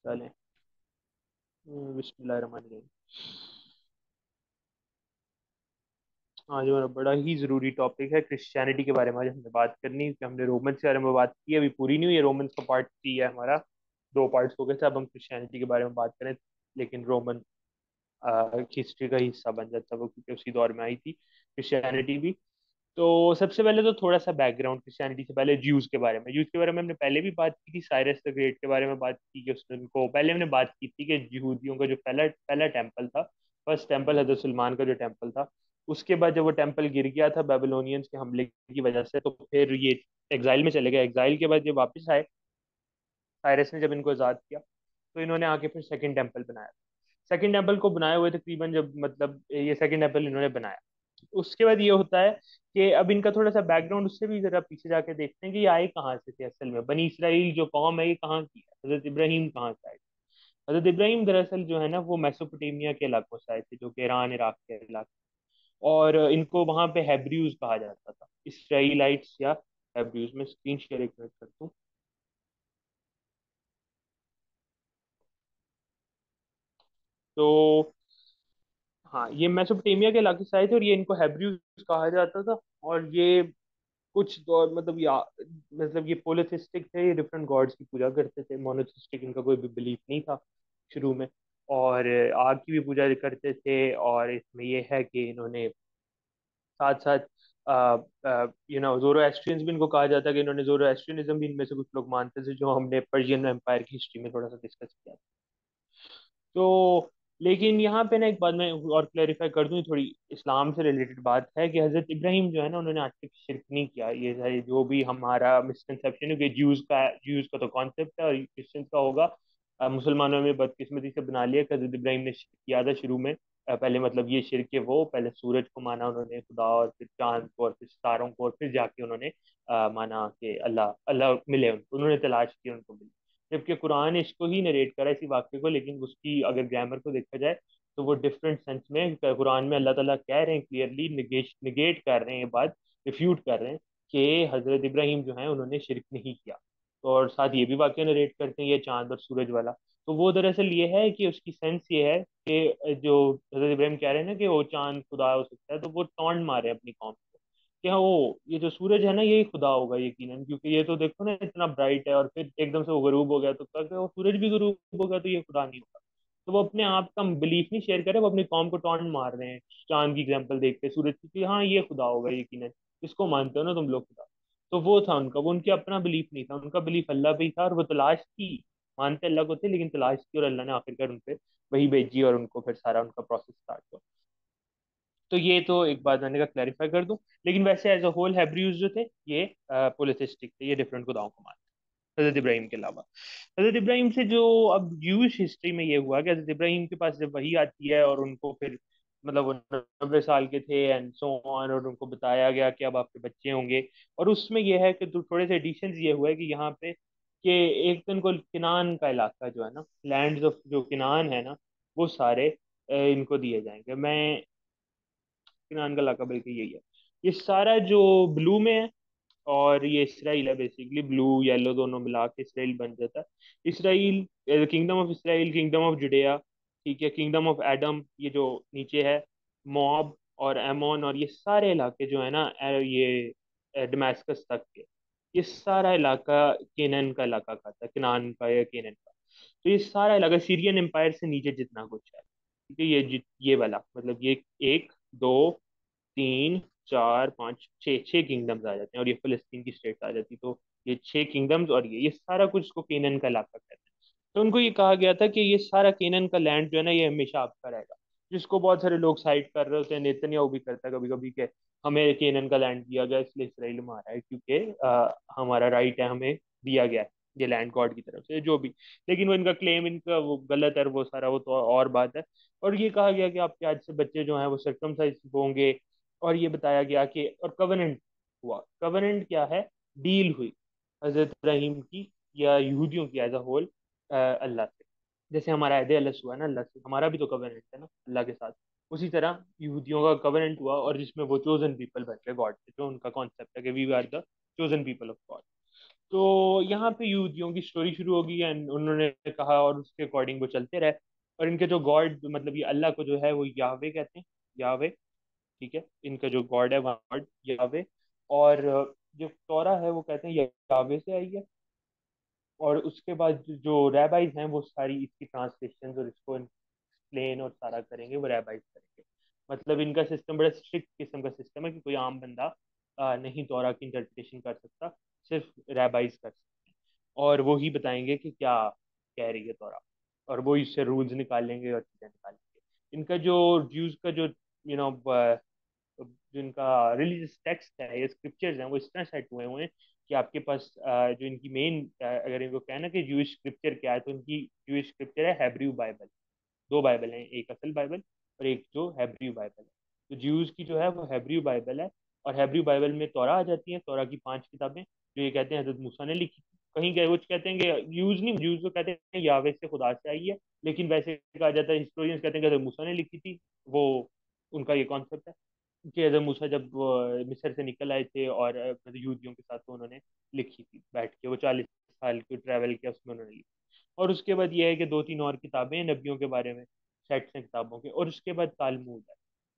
चलें। बिस्मिल्लाहिर्रहमानिर्रहीम। आज हमारा बड़ा ही ज़रूरी टॉपिक है क्रिश्चियनिटी के बारे में। आज हमने बात करनी है कि हमने रोमन्स के बारे में बात की, अभी पूरी नहीं हुई है। रोमन्स का पार्ट 3 है हमारा, दो पार्ट्स हो गए थे। अब हम क्रिश्चियनिटी के बारे में बात करें, लेकिन रोमन हिस्ट्री का हिस्सा बन जाता है वो, क्योंकि उसी दौर में आई थी क्रिश्चियनिटी भी। तो सबसे पहले तो थोड़ा सा बैकग्राउंड क्रिश्चियनिटी से पहले ज्यूज के बारे में। ज्यूज के बारे में हमने पहले भी बात की थी, साइरस द ग्रेट के बारे में बात की कि उसने उनको, पहले हमने बात की थी कि यहूदियों का जो पहला पहला टेम्पल था, फर्स्ट टेम्पल हजरत सुलेमान का जो टेम्पल था, उसके बाद जब वो टेम्पल गिर गया था बेबीलोनियंस के हमले की वजह से, तो फिर ये एग्जाइल में चले गए। एग्जाइल के बाद जब वापस आए, साइरस ने जब इनको आजाद किया, तो इन्होंने आके फिर सेकंड टेम्पल बनाया। सेकंड टेम्पल को बनाए हुए तकरीबन, जब मतलब ये सेकंड टेम्पल इन्होंने बनाया, उसके बाद ये होता है कि अब इनका थोड़ा सा बैकग्राउंड उससे भी जरा पीछे जाके देखते हैं कि ये आए कहाँ से थे असल में। बनी इसराइल जो कौम है ये कहाँ की है, हजरत इब्राहिम कहाँ से आए। हजरत इब्राहिम दरअसल जो है ना, वो मेसोपोटामिया के इलाकों से आए थे, जो कि ईरान इराक के इलाके। और इनको वहां पे हेब्रियूज कहा जाता था, इसराइलाइट्स या हेब्रियूज। में स्क्रीन शेयर एक मिनट करता हूँ। तो हाँ, ये मेसोपोटामिया के इलाके से आए थे और ये इनको हेब्रियूज कहा जाता था। और ये कुछ दौर मतलब या मतलब ये पोलिथिस्टिक थे, ये डिफरेंट गॉड्स की पूजा करते थे। मोनोथिस्टिक इनका कोई भी बिलीफ नहीं था शुरू में। और आग की भी पूजा करते थे। और इसमें ये है कि इन्होंने साथ साथ जोरोएस्ट्रियंस भी इनको कहा जाता है कि इन्होंने जोरोएस्ट्रियनिज्म भी इनमें से कुछ लोग मानते थे, जो हमने पर्शियन एम्पायर की हिस्ट्री में थोड़ा सा डिस्कस किया। तो लेकिन यहाँ पे ना एक बात मैं और क्लैरिफाई कर दूं, थोड़ी इस्लाम से रिलेटेड बात है कि हजरत इब्राहिम जो है ना, उन्होंने आज तक शिरक नहीं किया। ये सारी जो भी हमारा मिसकंसेप्शन है कि ज्यूज का तो कॉन्सेप्ट है और क्रिश्चियंस का होगा। मुसलमानों में बदकिस्मती से बना लिया कि हजरत इब्राहिम ने शिरक किया था शुरू में। पहले मतलब ये शिरक है, वो पहले सूरज को माना उन्होंने खुदा, और फिर चांद को, और फिर सितारों को, और फिर जाके उन्होंने माना कि अल्लाह अल्लाह मिले उनको, उन्होंने तलाश की उनको मिले। जबकि कुरान इसको ही नरेट करा इसी वाक्य को, लेकिन उसकी अगर ग्रामर को देखा जाए तो वो डिफरेंट सेंस में कुरान में अल्लाह ताला कह रहे हैं, क्लियरली निगेट कर रहे हैं ये बात, रिफ्यूट कर रहे हैं कि हजरत इब्राहिम जो है उन्होंने शिरक नहीं किया। तो और साथ ये भी वाक्य नरेट करते हैं ये चांद और सूरज वाला। तो वो दरअसल ये है कि उसकी सेंस ये है कि जो हजरत इब्राहिम कह रहे हैं ना कि वो चांद खुदा हो सकता है, तो वो टॉन्ट मारे हैं अपनी कौम को कि हाँ वो ये जो सूरज है ना यही खुदा होगा यकीनन, क्योंकि ये तो देखो ना इतना ब्राइट है, और फिर एकदम से वो गरूब हो गया तो क्या वो सूरज भी गरूब हो गया तो ये खुदा नहीं होगा। तो वो अपने आप का बिलीफ नहीं शेयर करे, वो अपनी कौम को टॉन्ट मार रहे हैं चांद की एग्जांपल देख के, सूरज की, कि हाँ ये खुदा होगा यकीनन, इसको मानते हो ना तुम लोग खुदा। तो वो था उनका, वो उनके अपना बिलीफ नहीं था, उनका बिलीफ अल्लाह पे ही था। और वो तलाश की, मानते अल्लाह को थे लेकिन तलाश की, और अल्लाह ने आखिरकार उनपे वही भेजी और उनको फिर सारा उनका प्रोसेस स्टार्ट हुआ। तो ये तो एक बात मैंने कहा क्लैरिफाई कर दूं। लेकिन वैसे एज अ होल हैब्रियूज जो थे ये पोलिथिस्टिक थे, ये डिफरेंट खुदाओं को मानते थे हजरत इब्राहिम के अलावा। हजरत इब्राहिम से जो अब जूश हिस्ट्री में ये हुआ कि हजरत इब्राहिम के पास जब वही आती है और उनको फिर मतलब वो 90 साल के थे एंड सो ऑन, और उनको बताया गया कि अब आपके बच्चे होंगे। और उसमें यह है कि तो थोड़े से एडिशंस ये हुए कि यहाँ पे कि एक तो इनको किनान का इलाका जो है ना, लैंड्स ऑफ जो किनान है ना, वो सारे इनको दिए जाएंगे। मैं किनान का इलाका बल्कि यही है, ये सारा जो ब्लू में है। और ये इसराइल है, बेसिकली ब्लू येलो दोनों मिला के इसराइल बन जाता है। Israel, kingdom of Israel, kingdom of Judea, ठीक है, किंगडम ऑफ एडम ये जो नीचे है, मोब और एमोन, और ये सारे इलाके जो है ना, ये डमास्कस तक के, ये सारा इलाका केनन का इलाका खाता है, किनान का या केनन का। तो ये सारा इलाका सीरियन एम्पायर से नीचे जितना कुछ है, ठीक है, ये वाला मतलब ये एक, दो, तीन, चार, पाँच, छः, छः किंगडम्स आ जाते हैं, और ये फिलिस्तीन की स्टेट्स आ जाती। तो ये छह किंगडम्स और ये सारा कुछ इसको केनन का इलाका कहते हैं। तो उनको ये कहा गया था कि ये सारा केनन का लैंड जो है ना, ये हमेशा आपका रहेगा। जिसको बहुत सारे लोग साइड कर रहे होते हैं, नेतन्याहू भी करता है कभी कभी के हमें केनन का लैंड दिया गया इसलिए इसराइल हमारा है, क्योंकि हमारा राइट है, हमें दिया गया है ये लैंड गॉड की तरफ से जो भी। लेकिन वो इनका क्लेम इनका वो गलत है, वो सारा वो तो और बात है। और ये कहा गया कि आपके आज से बच्चे जो हैं वो सर्कमसाइज होंगे। और ये बताया गया कि और कवेनेंट हुआ। कवेनेंट क्या है? डील हुई हजरत इब्राहिम की या यहूदियों की एज अ होल अल्लाह से। जैसे हमारा अहद अलस हुआ ना अल्लाह से, हमारा भी तो कवेनेंट है ना अल्लाह के साथ। उसी तरह यहूदियों का कवेनेंट हुआ, और जिसमें वो चोजन पीपल बन गए गॉड से, जो उनका कॉन्सेप्ट है कि we are the chosen people of God. तो यहाँ पे यहूदियों की स्टोरी शुरू होगी एंड उन्होंने कहा और उसके अकॉर्डिंग वो चलते रहे। और इनके जो गॉड मतलब ये अल्लाह को जो है वो यावे कहते हैं, यावे। ठीक है, इनका जो गॉड है गॉड यावे। और जो तौरा है वो कहते हैं यावे से आई है। और उसके बाद जो रैबाइज हैं वो सारी इसकी ट्रांसलेशन और इसको एक्सप्लेन और सारा करेंगे, वो रैबाइज करेंगे। मतलब इनका सिस्टम बड़ा स्ट्रिक्ट किस्म का सिस्टम है कि कोई आम बंदा नहीं तौरा की इंटरप्रिटेशन कर सकता, सिर्फ रैबाइज कर सकते हैं। और वो ही बताएंगे कि क्या कह रही है तौरा, और वो इससे रूल्स निकालेंगे और चीज़ें निकालेंगे। इनका जो ज्यूज का जो यू नो जो इनका रिलीजियस टेक्स्ट है या स्क्रिप्चर्स हैं वो इस तरह सेट हुए हुए हैं कि आपके पास जो इनकी मेन, अगर इनको कहना कि जूइश स्क्रिप्चर क्या है, तो इनकी जूइश स्क्रिप्चर है हैब्रू बाइबल। दो बाइबल हैं, एक असल बाइबल और एक जो हैब्रू बाइबल है। तो ज्यूज की जो है वो हैब्रू बाइबल है। और हैब्रू बाइबल में तौरा आ जाती है, तौरा की 5 किताबें जो ये कहते हैं हजरत मूसा ने लिखी थी। कहीं गए कुछ कहते हैं कि यूज नहीं, यूज तो कहते हैं यावे से खुदा से आई है, लेकिन वैसे कहा जाता है, हिस्टोरियंस कहते हैं कि हजरत मूसा ने लिखी थी वो। उनका ये कॉन्सेप्ट है कि हजरत मूसा जब मिस्र से निकल आए थे और मतलब यहूदियों के साथ, तो उन्होंने लिखी थी बैठ के, वो 40 साल की ट्रैवल किया उसमें उन्होंने लिखी। और उसके बाद ये है कि दो तीन और किताबें हैं नबियों के बारे में, सेट्स हैं किताबों के। और उसके बाद तालमूद है।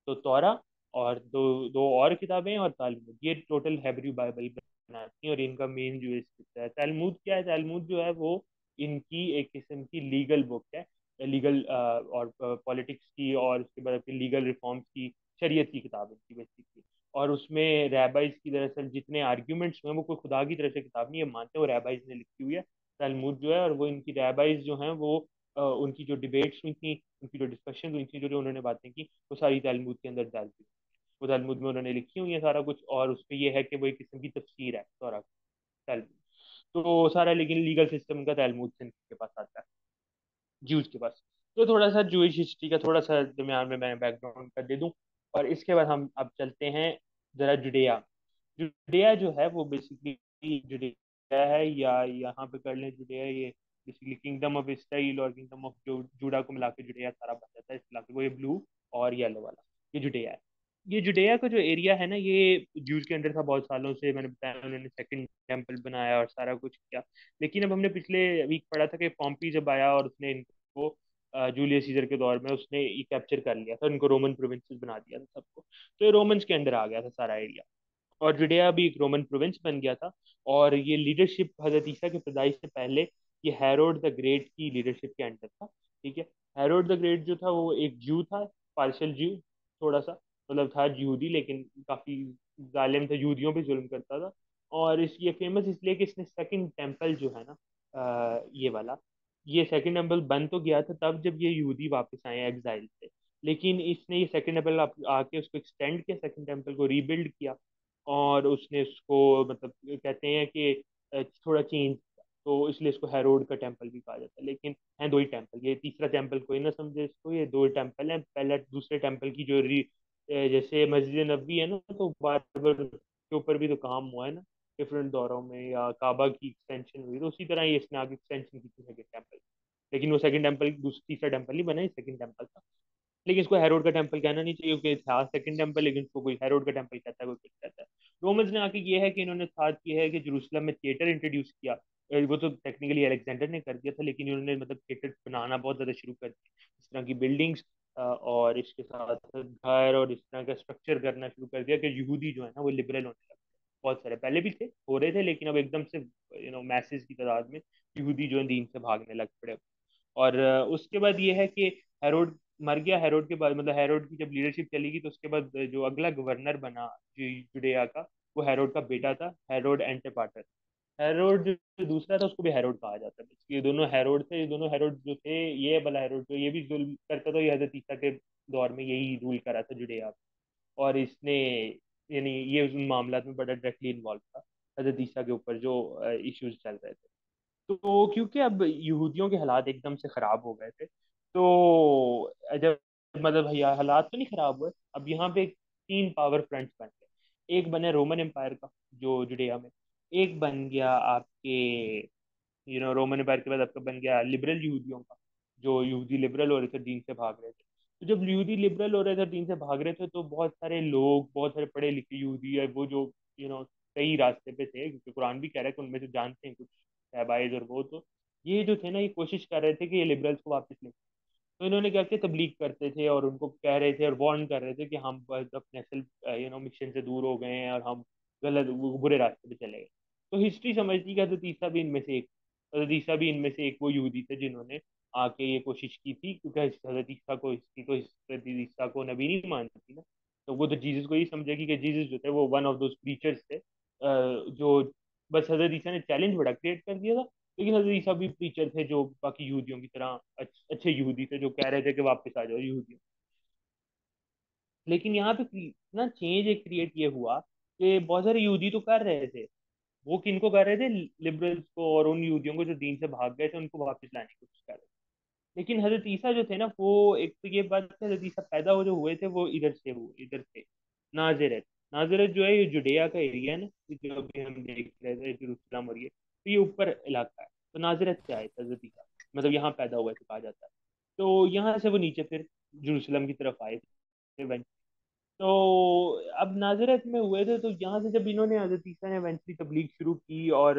तो तौरा और दो दो और किताबें हैं और तालमूद, ये टोटल हैब्रू बाइबल बनाती हैं। और इनका मेन जो स्क्रिप्ट है तालमूद, क्या है तालमूद जो है वो इनकी एक किस्म की लीगल बुक है। लीगल और पॉलिटिक्स की और उसके बाद लीगल रिफॉर्म्स की, शरीयत की किताब है इनकी बेसिकली। और उसमें रैबाइज की दरअसल जितने आर्ग्यूमेंट्स हैं वो कोई खुदा की तरफ से किताब नहीं है, मानते हो रैबाइज ने लिखी हुई है तलमुद जो है। और वो इनकी रैबाइज जो हैं वो उनकी जो डिबेट्स हुई थी, उनकी जो डिस्कशन हुई थी, जो जो उन्होंने बातें की, वो सारी तलमुद के अंदर डाल दी। वो तलमुद में उन्होंने लिखी हुई है सारा कुछ। और उसपे ये है कि वो एक किस्म की तफसीर है तौरा तलमुद। तो सारा लेकिन लीगल सिस्टम का तलमुद से इनके पास आता है, ज्यूज के पास। तो थोड़ा सा जूइश हिस्ट्री का थोड़ा सा दरम्यान में मैं बैकग्राउंड कर दे दूं। और इसके बाद हम अब चलते हैं जरा जुडेया। जुडेया जो है वो बेसिकली जुडेया है, या यहाँ पे कर लें जुडेया, ये बेसिकली किंगडम ऑफ इसराइल और किंगडम ऑफ जो जूडा को मिला के जुडेया सारा बन जाता है इस इलाके को, ये ब्लू और येलो वाला, ये जुडेया है। ये जुडेया का जो एरिया है ना, ये जूस के अंडर था बहुत सालों से। मैंने बताया उन्होंने सेकंड टेम्पल बनाया और सारा कुछ किया। लेकिन अब हमने पिछले वीक पढ़ा था कि पॉम्पी जब आया और उसने इनको जूलियस सीजर के दौर में उसने ये कैप्चर कर लिया था, इनको रोमन प्रोविंसेस बना दिया था सबको। तो ये रोमन्स के अंडर आ गया था सारा एरिया। और जुडेया भी एक रोमन प्रोविंस बन गया था। और ये लीडरशिप हजरत ईसा के पैदाइश से पहले ये हेरोड द ग्रेट की लीडरशिप के अंडर था। ठीक है। हेरोड द ग्रेट जो था वो एक जू था, पार्शियल जू थोड़ा सा, मतलब था यहूदी लेकिन काफी जालिम था, यहूदियों पे जुल्म करता था। और इस ये फेमस इसलिए कि इसने सेकंड टेम्पल जो है ना, ये वाला, ये सेकंड टेम्पल बन तो गया था तब जब ये यहूदी वापस आए एग्जाइल से। लेकिन इसने ये सेकंड टेम्पल आके उसको एक्सटेंड किया, सेकंड टेम्पल को रीबिल्ड किया। और उसने उसको मतलब कहते हैं कि थोड़ा चेंज किया, तो इसलिए इसको हेरोड का टेम्पल भी कहा जाता है। लेकिन है दो ही टेम्पल, ये तीसरा टेम्पल कोई ना समझे इसको, ये दो टेम्पल हैं। पहले दूसरे टेम्पल की जो जैसे मस्जिद नबी है ना, तो बाबर के ऊपर भी तो काम हुआ है ना डिफरेंट दौरों में, या काबा की एक्सटेंशन हुई, तो उसी तरह ये इसने आगे एक्सटेंशन की थी सेकंड टेम्पल। लेकिन वो सेकंड टेम्पल तीसरा टेम्पल नहीं बना, ये सेकंड टेम्पल था। लेकिन इसको हेरोड का टेम्पल कहना नहीं चाहिए क्योंकि था सेकंड टेम्पल, लेकिन उसको कोई हेरोड का टेम्पल कहता है, कोई कुछ कहता है। रोमन्स ने आके ये है कि इन्होंने साथ ये है कि जेरूसलम में थिएटर इंट्रोड्यूस किया। वो तो टेक्निकली अलेक्जेंडर ने कर दिया था, लेकिन इन्होंने मतलब थिएटर बनाना बहुत ज्यादा शुरू कर दिया, इस तरह की बिल्डिंग्स और इसके साथ घर और इस तरह का स्ट्रक्चर करना शुरू कर दिया कि यहूदी जो है ना वो लिबरल होने लगे। बहुत सारे पहले भी थे, हो रहे थे, लेकिन अब एकदम से मैसेज की तादाद में यहूदी जो है दीन से भागने लग पड़े। और उसके बाद ये है कि हेरोड मर गया। हेरोड के बाद मतलब हेरोड की जब लीडरशिप चलेगी तो उसके बाद जो अगला गवर्नर बना जुडेया का, वो हेरोड का बेटा था, हेरोड एंटिपाटर। हेरोड जो दूसरा था उसको भी हेरोड कहा जाता है। ये दोनों हेरोड थे, ये दोनों हेरोड जो थे, ये वाला हेरोड जो ये भी जुल्म करता था, ये हजरत ईसा के दौर में यही रूल करा था जुडेया। और इसने यानी ये उन मामला में बड़ा डायरेक्टली इन्वॉल्व था हजरत ईसा के ऊपर जो इश्यूज चल रहे थे। तो क्योंकि अब यहूदियों के हालात एकदम से खराब हो गए थे, तो जब मतलब भैया हालात तो नहीं खराब हुए, अब यहाँ पे तीन पावर फ्रंट्स बन गए। एक बने रोमन एम्पायर का जो जुडिया में, एक बन गया आपके रोमन एम्पायर के बाद आपका बन गया लिबरल यहूदियों का, जो यहूदी लिबरल हो रहे थे, दीन से भाग रहे थे। तो जब यहूदी लिबरल हो रहे थे, दीन से भाग रहे थे, तो बहुत सारे लोग, बहुत सारे पढ़े लिखे यहूदी है वो जो सही रास्ते पे थे, क्योंकि कुरान भी कह रहा है कि उनमें से जानते हैं कुछ रहबाइज, और वो तो ये जो थे ना, ये कोशिश कर रहे थे कि ये लिबरल्स को वापस ले। तो इन्होंने क्या किया, तबलीग करते थे और उनको कह रहे थे और वार्न कर रहे थे कि हम बस अपने असल मिशन से दूर हो गए हैं और हम गलत बुरे रास्ते पे चले गए। तो हिस्ट्री समझती है कि हजरत ईसा भी इनमें से एक, हजरत ईसा भी इनमें से एक वो यहूदी थे जिन्होंने आके ये कोशिश की थी, क्योंकि हजरत ईसा को इसकी तो हजरत ईसा को नबी नहीं मानती थी ना। तो वो तो जीसस को ही समझेगी कि जीसस जो थे वो वन ऑफ दोज प्रीचर्स थे, जो बस हजरत ईसा ने चैलेंज बड़ा क्रिएट कर दिया था। लेकिन हजरत ईसा भी प्रीचर थे जो बाकी यहूदियों की तरह अच्छे यहूदी थे, जो कह रहे थे कि वापस आ जाओ यहूदियों। लेकिन यहाँ पे ना चेंज एक क्रिएट ये हुआ कि बहुत सारे यहूदी तो कर रहे थे, वो किनको कर रहे थे, लिबरल्स को और उन यहूदियों को जो दीन से भाग गए थे उनको वापस लाने की कोशिश कर रहे थे। लेकिन हजरत ईसा जो थे ना, वो एक तो ये बात है, हजरत ईसा पैदा हो जो हुए थे वो इधर से हुए, इधर से नाजरेत। नाजरेत जो है ये जुडेया का एरिया है ना, जो अभी हम देख रहे थे जेरूसलम, और ये तो ये ऊपर इलाका है। तो नाजरेत से आए थे हजरत ईसा, मतलब यहाँ पैदा हुआ ऐसे कहा जाता है। तो यहाँ से वो नीचे फिर जेरूसलम की तरफ आए थे। तो अब नाजरत में हुए थे, तो यहाँ से जब इन्होंने, हजरत ईसा ने इवेंचुअली तबलीग शुरू की और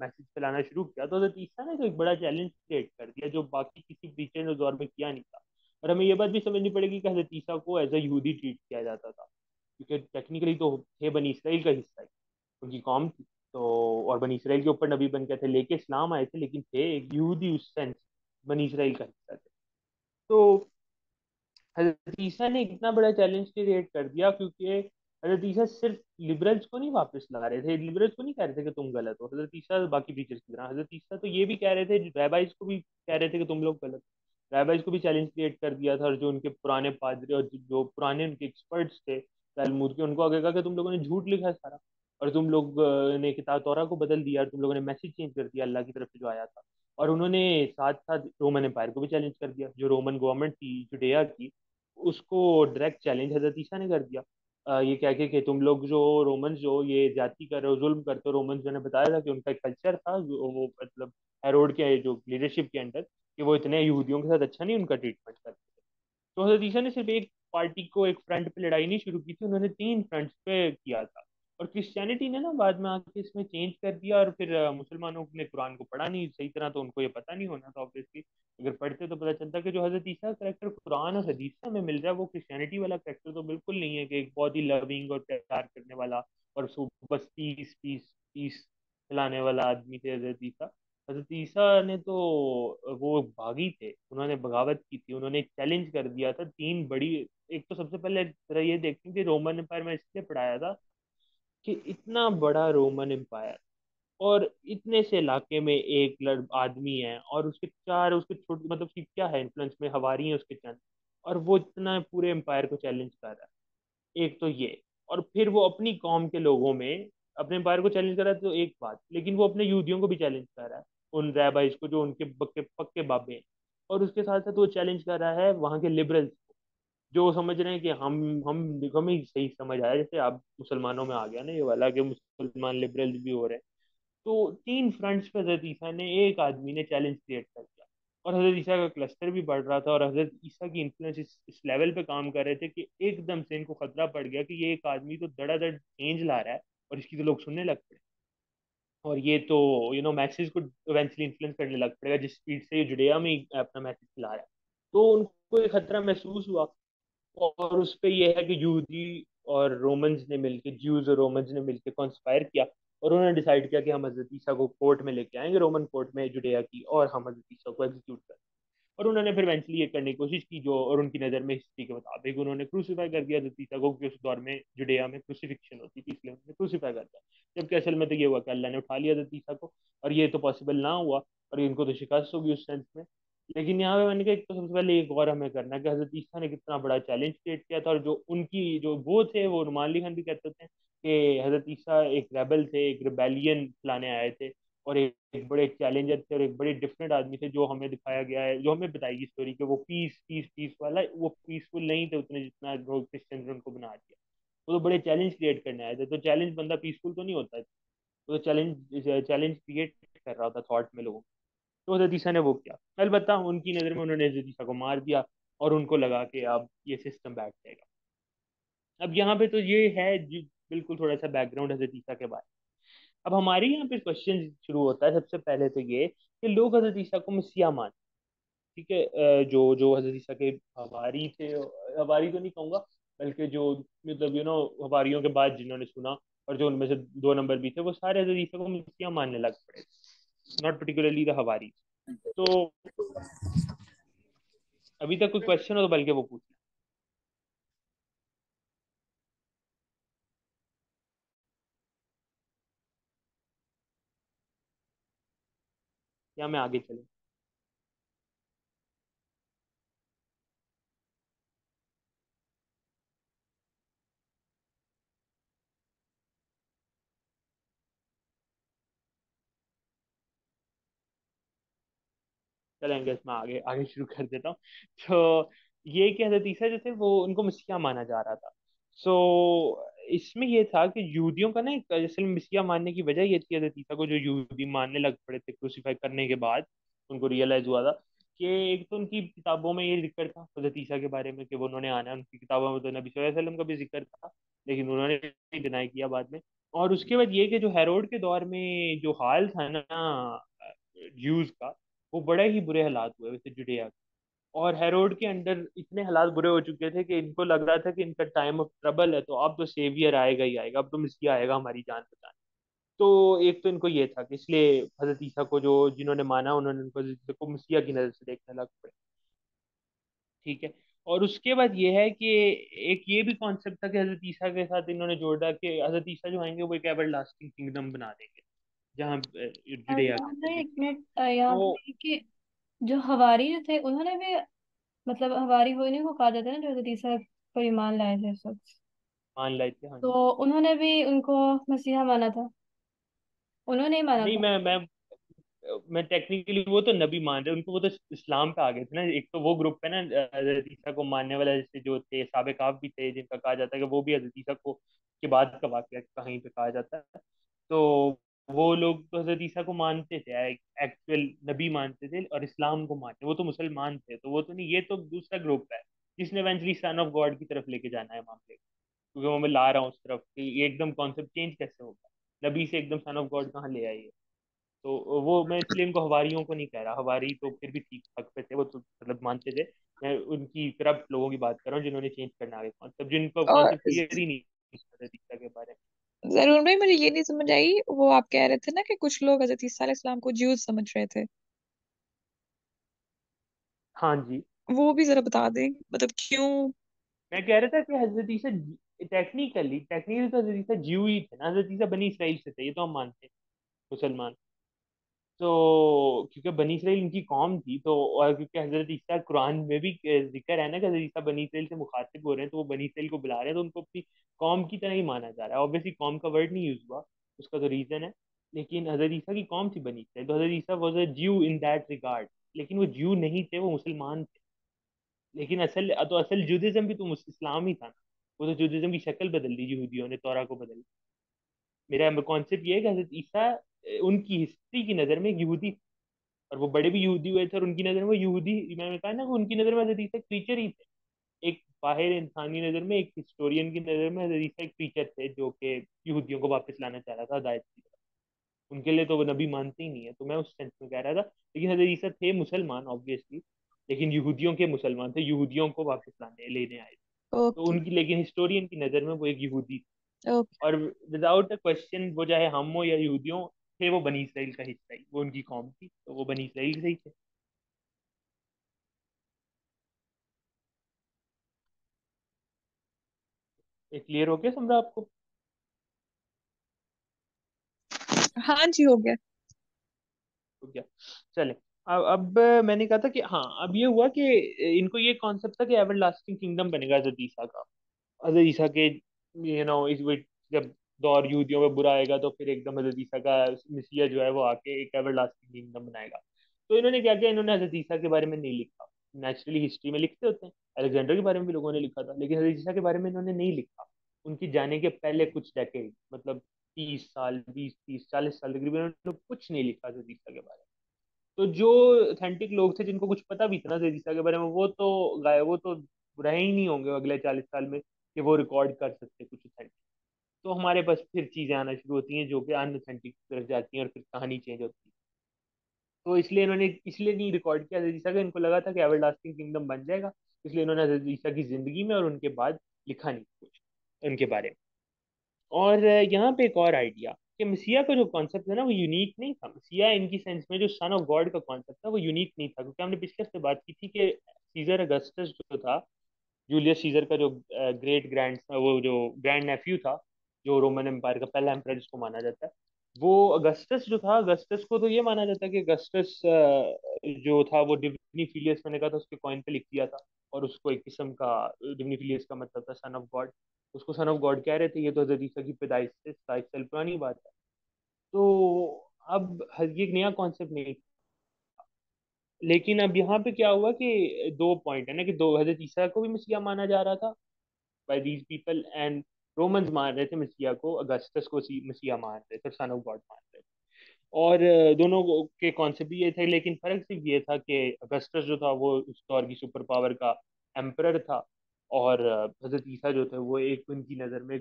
मैसेज फैलाना शुरू किया, तो हजरत ईसा ने तो एक बड़ा चैलेंज क्रिएट कर दिया जो बाकी किसी प्रीचर ने उस दौर में किया नहीं था। और हमें ये बात भी समझनी पड़ेगी कि हजरत ईसा को एज अ यहूदी ट्रीट किया जाता था, क्योंकि टेक्निकली तो थे बनी इसराइल का हिस्सा ही, उनकी कौम थी। तो और बनी इसराइल के ऊपर नबी बन के थे, लेके इस्लाम आए थे, लेकिन थे एक यहूदी उस सेंस, बनी इसराइल का हिस्सा थे। तो हजरत ईसा ने इतना बड़ा चैलेंज क्रिएट कर दिया, क्योंकि हजरत ईसा सिर्फ लिबरल्स को नहीं वापस ला रहे थे, लिबरल्स को नहीं कह रहे थे कि तुम गलत हो, हजरत ईसा बाकी प्रीचर्स की तरह, हजरत ईसा तो ये भी कह रहे थे, रैबाइज को भी कह रहे थे कि तुम लोग गलत हो। रैबाइज को भी चैलेंज क्रिएट कर दिया था, और जो उनके पुराने पादरी और जो पुराने उनके एक्सपर्ट्स थे तलमूद के, उनको आगे कहा कि तुम लोगों ने झूठ लिखा है सारा, और तुम लोग ने किताब तौरा को बदल दिया, और तुम लोगों ने मैसेज चेंज कर दिया अल्लाह की तरफ से जो आया था। और उन्होंने साथ साथ रोमन एम्पायर को भी चैलेंज कर दिया, जो रोमन गवर्नमेंट थी जुडेया की, उसको डायरेक्ट चैलेंज हजरत ईसा ने कर दिया। ये कह के कि तुम लोग जो रोमन्स जो ये जाति कर रहे हो, जुल्म करते हो। रोमन्स जो ने बताया था कि उनका एक कल्चर था, वो मतलब हेरोड के जो लीडरशिप के अंडर, कि वो इतने यहूदियों के साथ अच्छा नहीं उनका ट्रीटमेंट करते थे। तो हजरत ईसा ने सिर्फ एक पार्टी को, एक फ्रंट पे लड़ाई नहीं शुरू की थी, उन्होंने तीन फ्रंट्स पे किया था। और क्रिश्चियनिटी ने ना बाद में आके इसमें चेंज कर दिया, और फिर मुसलमानों ने कुरान को पढ़ा नहीं सही तरह, तो उनको ये पता नहीं होना था ऑब्वियसली। अगर पढ़ते तो पता चलता कि जो हजरत ईसा का करेक्टर कुरान और हदीस से हमें मिल रहा है, वो क्रिश्चियनिटी वाला करेक्टर तो बिल्कुल नहीं है, कि एक बहुत ही लविंग और प्यार करने वाला और बस पीस पीस पीस फैलाने वाला आदमी थे हजरत ईसा। हजरत ईसा ने तो वो भागी थे, उन्होंने बगावत की थी, उन्होंने चैलेंज कर दिया था तीन बड़ी। एक तो सबसे पहले जरा ये देखते हैं कि रोमन एम्पायर में इसलिए पढ़ाया था कि इतना बड़ा रोमन एम्पायर, और इतने से इलाके में एक आदमी है, और उसके चार, उसके छोटे मतलब उसकी क्या है इन्फ्लुएंस में, हवारी है उसके चंद, और वो इतना पूरे एम्पायर को चैलेंज कर रहा है। एक तो ये, और फिर वो अपनी कौम के लोगों में अपने एम्पायर को चैलेंज कर रहा है, तो एक बात, लेकिन वो अपने यहूदियों को भी चैलेंज कर रहा है, उन रैबाइज को जो उनके पक्के पक्के बाबे हैं। और उसके साथ साथ वो चैलेंज कर रहा है वहाँ के लिबरल्स को, जो समझ रहे हैं कि हम हमें ही सही समझ आया, जैसे अब मुसलमानों में आ गया ना ये वाला, कि मुसलमान लिबरल भी हो रहे हैं। तो तीन फ्रंट्स पे हजरत ईसा ने, एक आदमी ने चैलेंज क्रिएट कर दिया। और हजरत ईसा का क्लस्टर भी बढ़ रहा था, और हजरत ईसा की इन्फ्लुएंस इस लेवल पे काम कर रहे थे कि एकदम से इनको खतरा पड़ गया कि ये एक आदमी तो धड़ाधड़ चेंज ला रहा है, और इसकी तो लोग सुनने लग पड़े, और ये तो मैसेज को इवेंचुअली इन्फ्लुएंस करने लग पड़ेगा जिस स्पीड से ये जुडेया में ही अपना मैसेज फैला रहा है। तो उनको एक खतरा महसूस हुआ। और उस पे ये है कि यहूदी और रोमन्स ने मिलकर, ज्यूज और रोमन्स ने मिलकर कॉन्स्पायर किया, और उन्होंने डिसाइड किया कि हम हजरत ईसा को कोर्ट में लेके आएंगे, रोमन कोर्ट में जुडेया की, और हम हजरत ईसा को एग्जीक्यूट करें। और उन्होंने फिर इवेंचुअली ये करने की कोशिश की, जो और उनकी नज़र में हिस्ट्री के मुताबिक उन्होंने क्रूसीफाई कर दिया हजरत ईसा को, क्योंकि उस दौर में जुडेया में क्रूसिफिक्शन होती थी, इसलिए उन्होंने क्रूसीफाई कर दिया। जबकि असल में तो ये हुआ कि अल्लाह ने उठा लिया हजरत ईसा को, और ये तो पॉसिबल ना हुआ, और इनको तो शिकस्त होगी उस सेंस में। लेकिन यहाँ पे मैंने कहा, एक तो सबसे पहले एक और हमें करना है कि हजरत ईसा ने कितना बड़ा चैलेंज क्रिएट किया था, और जो उनकी जो वो थे, वो नुमान अली खान भी कहते थे कि हजरत ईसा एक रेबल थे, एक रिबेलियन लाने आए थे, और एक बड़े चैलेंजर थे, और एक बड़े डिफरेंट आदमी थे, जो हमें दिखाया गया है, जो हमें बताई गई स्टोरी कि वो पीस पीस पीस वाला, वो पीसफुल नहीं थे उतने जितना जो क्रिश्चियंस ने उनको बना दिया। वो तो बड़े चैलेंज क्रिएट करने आए थे, तो चैलेंज बंदा पीसफुल तो नहीं होता है, तो चैलेंज चैलेंज क्रिएट कर रहा था थॉट में लोगों को। तो हजरत ईसा ने वो किया, अलबत्ता उनकी नज़र में उन्होंने हजरत ईसा को मार दिया, और उनको लगा कि अब ये सिस्टम बैठ जाएगा। अब यहाँ पे तो ये है बिल्कुल थोड़ा सा बैकग्राउंड हजरत ईसा के बारे में। अब हमारे यहाँ पे क्वेश्चन शुरू होता है सबसे पहले तो ये कि लोग हजरत ईसा को मसीहा मान, ठीक है, जो जो हजरत ईसा के हवारी थे, हवारी तो नहीं कहूंगा, बल्कि जो मतलब हवारियों के बाद जिन्होंने सुना, और जो उनमें से 2 नंबर भी थे, वो सारे हजरत ईसा को मसीहा मानने लग पड़े, नॉट पर्टिकुलरली द हवारी। तो अभी तक कोई क्वेश्चन हो तो बल्कि वो पूछ लें, या मैं आगे चलूं। चलेंगे, इसमें आगे आगे शुरू कर देता हूँ। तो ये कि हजरत ईसा जैसे वो उनको मसीहा माना जा रहा था। सो इसमें ये था कि यहूदियों का ना एक असल में मसीहा मानने की वजह ये थी, हजरत ईसा को जो यहूदी मानने लग पड़े थे क्रूसीफाई करने के बाद, उनको रियलाइज हुआ था कि एक तो उनकी किताबों में ये जिक्र था हजरत ईसा के बारे में कि वो उन्होंने आना है, उनकी किताबों में तो नबी सल्लल्लाहु अलैहि वसल्लम का भी जिक्र था, लेकिन उन्होंने डिनाई किया बाद में। और उसके बाद ये कि जो हेरोड के दौर में जो हाल था ना ज्यूज का, वो बड़े ही बुरे हालात हुए वैसे जुडिया के। और हेरोड के अंडर इतने हालात बुरे हो चुके थे कि इनको लग रहा था कि इनका टाइम ऑफ ट्रबल है, तो अब तो सेवियर आएगा ही आएगा, अब तो मसीहा आएगा हमारी जान बचाने। तो एक तो इनको ये था कि इसलिए हजरत ईसा को जो जिन्होंने माना, उन्होंने उनको हजरत ईसा को मसीहा की नजर से देखने लग पड़े, ठीक है। और उसके बाद ये है कि एक ये भी कॉन्सेप्ट था कि हजरत ईसा के साथ इन्होंने जोड़ा कि हजरत ईसा जो आएंगे वो एक एवर लास्टिंग किंगडम बना देंगे, जहाँ जुड़ेया के यहाँ अंदर पे भी। एक मिनट, यहाँ तो पे कि जो हवारी जो थे उन्होंने भी, मतलब हवारी होने को कहा जाता है ना, जो हजरत ईसा पर ईमान लाए थे सब, मान लाए थे, हाँ तो जी। उन्होंने भी उनको मसीहा माना था? उन्होंने ही माना नहीं, था? मैं टेक्निकली वो तो नबी मान रहे, उनको वो तो इस्लाम पे आ गए थे ना। एक तो वो ग्रुप है ना हजरत ईसा को मानने वाला, जैसे जो थे साबे काफ भी थे, जिनका कहा जाता है कि वो भी हजरत ईसा को के बाद का वाकया कहीं पे कहा जाता है। तो वो लोग तो हजरत ईसा को मानते थे, एक्चुअल नबी मानते थे, और इस्लाम को मानते, वो तो मुसलमान थे, तो वो तो नहीं, ये तो दूसरा ग्रुप है जिसने इवेंचुअली सन ऑफ गॉड की तरफ लेके जाना है मामले को। क्योंकि वो मैं ला रहा हूँ उस तरफ कि ये एकदम कॉन्सेप्ट चेंज कैसे होगा, नबी से एकदम सन ऑफ गॉड कहाँ ले आए। तो वो मैं इसलिए इनको हवारियों को नहीं कह रहा, हवारी तो फिर भी ठीक ठाक पे थे, वो तो मतलब मानते थे। मैं उनकी करप्ट लोगों की बात कर रहा हूँ जिन्होंने चेंज करना आगे कॉन्सेप्ट, जिनको और कॉन्सेप्ट क्लियर ही नहीं था दीक्षा के बारे में। जरूर भाई, मुझे ये नहीं समझ आई, वो आप कह रहे थे ना कि कुछ लोग हजरत ईसा अलैहि सलाम को ज्यूज समझ रहे थे, हाँ जी। वो भी जरा बता दें, मतलब क्यों? मैं कह रहा था कि हजरत ईसा टेक्निकली टेक्निकली तो हजरत ईसा ज्यू ही थे ना, हजरत ईसा बनी इसराइल से थे, ये तो हम मानते हैं, मुसलमान। तो क्योंकि बनी इसराइल इनकी कौम थी, तो और क्योंकि हजरत ईसा कुरान में भी जिक्र है ना कि हजरत ईसा बनी इसराइल से मुखातिब हो रहे हैं, तो वो बनी इसराइल को बुला रहे हैं, तो उनको अपनी कौम की तरह ही माना जा रहा है। ऑब्वियसली कौम का वर्ड नहीं यूज हुआ, उसका तो रीजन है। लेकिन हजरत ईसा की कौम थी बनी इसराइल, तो हजरत ईसा वॉज अ ज्यू इन दैट रिगार्ड। लेकिन वो ज्यू नहीं थे, वो मुसलमान थे। लेकिन असल जुडिज्म भी तो इस्लाम ही था ना। वो तो जुडिज्म की शक्ल बदल दी यहूदियों ने, तौरा को बदल। मेरा कॉन्सेप्ट ये है कि हजरत ईसा उनकी हिस्ट्री की नज़र में एक यहूदी, और वो बड़े भी यहूदी हुए थे, और उनकी नज़र में वो यहूदी, मैंने कहा ना वो उनकी नज़र में हजरत ईसा एक क्रीचर ही थे। एक बाहर इंसानी नज़र में, एक हिस्टोरियन की नज़र में हजरत ईसा एक क्रीचर थे जो कि यहूदियों को वापस लाना चाह रहा था हदायत की तरफ। उनके लिए तो वो नबी मानते ही नहीं है, तो मैं उस सेंस में कह रहा था। लेकिन हजरत ईसा थे मुसलमान ऑब्वियसली, लेकिन यहूदियों के मुसलमान थे, यहूदियों को वापस लाने लेने आए थे। तो ओके। उनकी लेकिन हिस्टोरियन की नज़र में वो एक यहूदी थे। ओके। और विदाउट अ क्वेश्चन, वो चाहे हम हो या यहूदियों, थे वो बनी इसराइल का हिस्सा ही, वो उनकी कौम थी, तो वो बनी इसराइल से ही थे। ये क्लियर हो गया समझा आपको? हाँ जी, हो गया। हो गया। चले। अब मैंने कहा था कि हाँ, अब ये हुआ कि इनको ये कॉन्सेप्ट था कि एवरलास्टिंग किंगडम बनेगा हजरत ईसा का। हजरत ईसा के इस जब दौर यहूदियों में बुरा आएगा, तो फिर एकदम हजरत ईसा का मिसिया जो है वो आके एक एवरलास्टिंग किंगडम बनाएगा। तो इन्होंने क्या किया, इन्होंने हजरत ईसा के बारे में नहीं लिखा। नेचुरली हिस्ट्री में लिखते होते हैं, अलेक्जेंडर के बारे में भी लोगों ने लिखा था, लेकिन हजरत ईसा के बारे में इन्होंने नहीं लिखा। उनकी जाने के पहले कुछ डेकेड, मतलब 30 साल, 20, 30, 40 साल तकरीबन उन्होंने कुछ नहीं लिखा हजरत ईसा के बारे में। तो जो ऑथेंटिक लोग थे जिनको कुछ पता भी था ना जेरिसा के बारे में, वो तो गाय, वो तो रहे ही नहीं होंगे अगले 40 साल में कि वो रिकॉर्ड कर सकते कुछ ऑथेंटिक। तो हमारे पास फिर चीजें आना शुरू होती हैं जो कि अनऑथेंटिक तरफ जाती हैं और फिर कहानी चेंज होती है। तो इसलिए इन्होंने इसलिए नहीं रिकॉर्ड किया हज़रत ईसा का, इनको लगा था कि एवरलास्टिंग किंगडम बन जाएगा, इसलिए इन्होंने हज़रत ईसा की जिंदगी में और उनके बाद लिखा नहीं कुछ उनके बारे में। और यहाँ पे एक और आइडिया कि मसीहा का जो कॉन्सेप्ट है ना वो यूनिक नहीं था। मसीहा इनकी सेंस में जो सन ऑफ गॉड का कॉन्सेप्ट था वो यूनिक नहीं था, क्योंकि हमने पिछले हफ्ते बात की थी कि सीजर अगस्टस जो था, जूलियस सीजर का जो ग्रेट ग्रैंड वो जो ग्रैंड नेफ्यू था, जो रोमन एम्पायर का पहला एम्पायर जिसको माना जाता है, वो अगस्टस जो था, अगस्टस को तो ये माना जाता है कि अगस्टस जो था वो डिविनी फिलियस मैंने कहा था उसके कॉइन पे लिख दिया था, और उसको एक किस्म का डिविनी फिलियस का मतलब था सन ऑफ गॉड। उसको सन ऑफ गॉड कह रहे थे, ये तो हजरत ईसा की पैदाइश से 27 साल पुरानी बात है। तो अब ये एक नया कॉन्सेप्ट नहीं, लेकिन अब यहाँ पे क्या हुआ कि दो पॉइंट है ना, कि दो हजरत ईसा को भी मसीहा माना जा रहा था by these people, and Romans मान रहे थे मसीहा को, अगस्टस को मसीहा मान रहे थे, सन ऑफ गॉड मान रहे थे। और दोनों के कॉन्सेप्ट भी ये थे, लेकिन फर्क सिर्फ ये था कि अगस्टस जो था वो उस दौर की सुपर पावर का एम्परर था, और हजरत ईसा जो थे वो एक उनकी नज़र में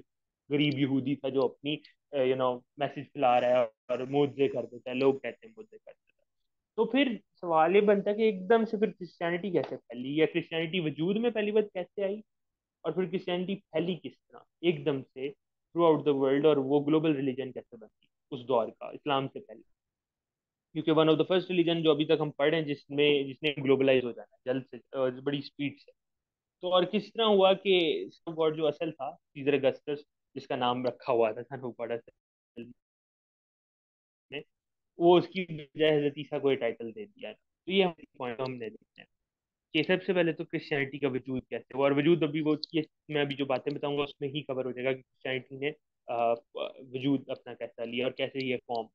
गरीब यहूदी था जो अपनी मैसेज फैला रहा है और मुआवजे कर देता है, लोग कहते हैं मुआवजे कर देता है। तो फिर सवाल ये बनता है कि एकदम से फिर क्रिश्चियनिटी कैसे फैली, या क्रिश्चियनिटी वजूद में पहली बार कैसे आई, और फिर क्रिश्चियनिटी फैली किस तरह एकदम से थ्रू आउट द वर्ल्ड, और वो ग्लोबल रिलीजन कैसे बनी उस दौर का इस्लाम से पहले। क्योंकि one of the first religion जो अभी तक हम पढ़े हैं जिसमें जिसने ग्लोबलाइज हो जाना है जल्द से बड़ी स्पीड से। तो और किस तरह हुआ कि गॉड जो असल था सीजर अगस्टस, जिसका नाम रखा हुआ था सन ऑफ गॉड असल में, वो उसकी बजाय हजरत ईसा को टाइटल दे दिया है। तो ये पॉइंट हमने देखते हैं कि सबसे पहले तो क्रिश्चियनिटी का वजूद कैसे हुआ, और वजूद अभी वो ये मैं अभी जो बातें बताऊंगा उसमें ही कवर हो जाएगा कि क्रिश्चियनिटी ने वजूद अपना कैसा लिया और कैसे ये फॉर्म।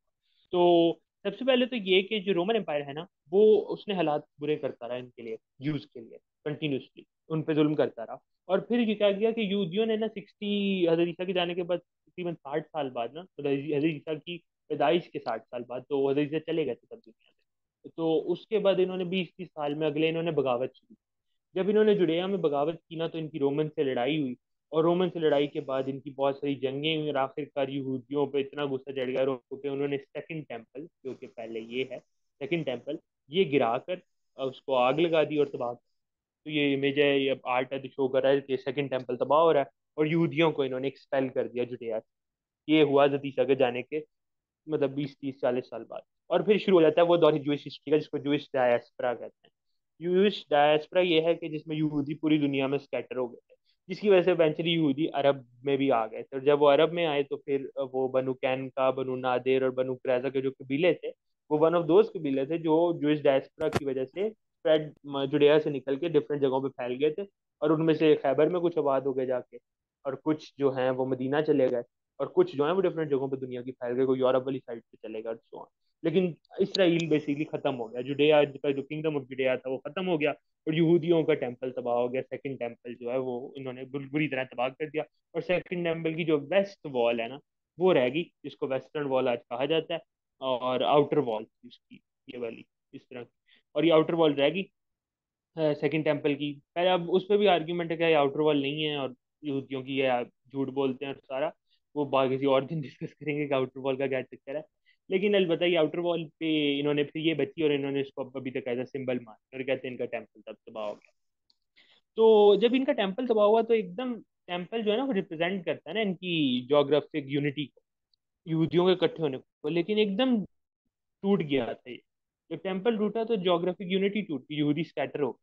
तो सबसे पहले तो ये कि जो रोमन एम्पायर है ना, वो उसने हालात बुरे करता रहा इनके लिए, यूज के लिए, कंटिन्यूसली उन पे जुल्म करता रहा। और फिर ये क्या किया कि यहूदियों ने ना 60 हजरत ईसा के जाने के बाद तकरीबन 60 साल बाद ना, मतलब हजरत ईसा की पैदाइश के 60 साल बाद, तो हजरत ईसा चले गए थे तब दुनिया से, तो उसके बाद इन्होंने 20-30 साल में अगले इन्होंने बगावत शुरू की। जब इन्होंने जुड़ेया में बगावत की ना, तो इनकी रोमन से लड़ाई हुई, और रोमन से लड़ाई के बाद इनकी बहुत सारी जंगें हुई, और आखिरकार यहूदियों पे इतना गुस्सा चढ़ गया रोम पे, उन्होंने सेकंड टेम्पल, जो कि पहले ये है सेकंड टेम्पल, ये गिरा कर उसको आग लगा दी और तबाह। तो ये इमेज है, ये आर्ट है, शो कर रहा है कि सेकंड टेम्पल तबाह हो रहा है, और यहूदियों को इन्होंने एक्सपेल कर दिया जुडेया से। ये हुआ जतीसा के जाने के मतलब 20-30-40 साल बाद। और फिर शुरू हो जाता है वो दौर जूइश हिस्ट्री का, जिसको जूइश डायस्पोरा कहते हैं। जूइश डायस्पोरा ये है कि जिसमें यहूदी पूरी दुनिया में स्कैटर हो गए थे, जिसकी वजह से इवेंचुअली यहूदी अरब में भी आ गए थे, और जब वो अरब में आए तो फिर वो बनु कैनका, बनु नादिर और बनु कुरैजा के जो कबीले थे, वो वन ऑफ दोज कबीले थे जो जूइश डायस्पोरा की वजह से स्प्रेड, जुड़ेया से निकल के डिफरेंट जगहों पे फैल गए थे। और उनमें से खैबर में कुछ आबाद हो गए जाके, और कुछ जो हैं वो मदीना चले गए, और कुछ जो है वो डिफरेंट जगहों पे दुनिया की फैल गए, कोई यूरोप वाली साइड पे चलेगा और सो ऑन। लेकिन इसराइल बेसिकली खत्म हो गया, जुडेया का जो किंगडम ऑफ जुडेया था वो खत्म हो गया, और यहूदियों का टेम्पल तबाह हो गया। सेकंड टेम्पल जो है वो इन्होंने बुरी तरह तबाह कर दिया, और सेकंड टेम्पल की जो वेस्ट वॉल है ना, वो रह गई, जिसको वेस्टर्न वॉल आज कहा जाता है, और आउटर वॉल उसकी ये वाली इस तरह की, और ये आउटर वॉल रह गई सेकंड टेम्पल की। पहले अब उस पर भी आर्ग्यूमेंट है कि ये आउटर वॉल नहीं है, और यहूदियों की ये झूठ बोलते हैं और सारा, वो बाकी किसी और दिन डिस्कस करेंगे कि आउटर वॉल का क्या चक्कर है। लेकिन अलबत्ता ये आउटर वॉल पे इन्होंने फिर ये बची, और इन्होंने इसको अभी तक एज अ सिंबल माना, और कहते हैं इनका टेम्पल तब तबाह हो गया। तो जब इनका टेम्पल तबाह हुआ तो एकदम टेम्पल जो है ना वो रिप्रेजेंट करता है ना इनकी जोग्राफिक यूनिटी को, यहूदियों के इकट्ठे होने को, लेकिन एकदम टूट गया था ये। जब टेम्पल टूटा तो जोग्राफिक यूनिटी टूट गई, यहूदी स्कैटर हो गए।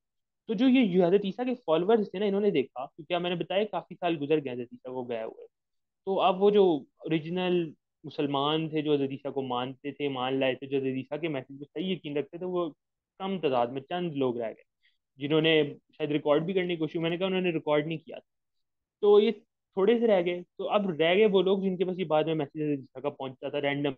तो जो ये हजरत ईसा के फॉलोअर्स थे ना, इन्होंने देखा, क्योंकि मैंने बताया काफी साल गुजर गए हजरत ईसा को गए हुए, तो अब वो जो ओरिजिनल मुसलमान थे जो हजरत ईसा को मानते थे, मान लाए थे, जो हजरत ईसा के मैसेज पे सही यकीन रखते थे, वो कम तादाद में चंद लोग रह गए, जिन्होंने शायद रिकॉर्ड भी करने की कोशिश, मैंने कहा उन्होंने रिकॉर्ड नहीं किया था। तो ये थोड़े से रह गए, तो अब रह गए वो लोग जिनके पास ये बाद में मैसेज हजरत ईसा का पहुंचता था रैंडम,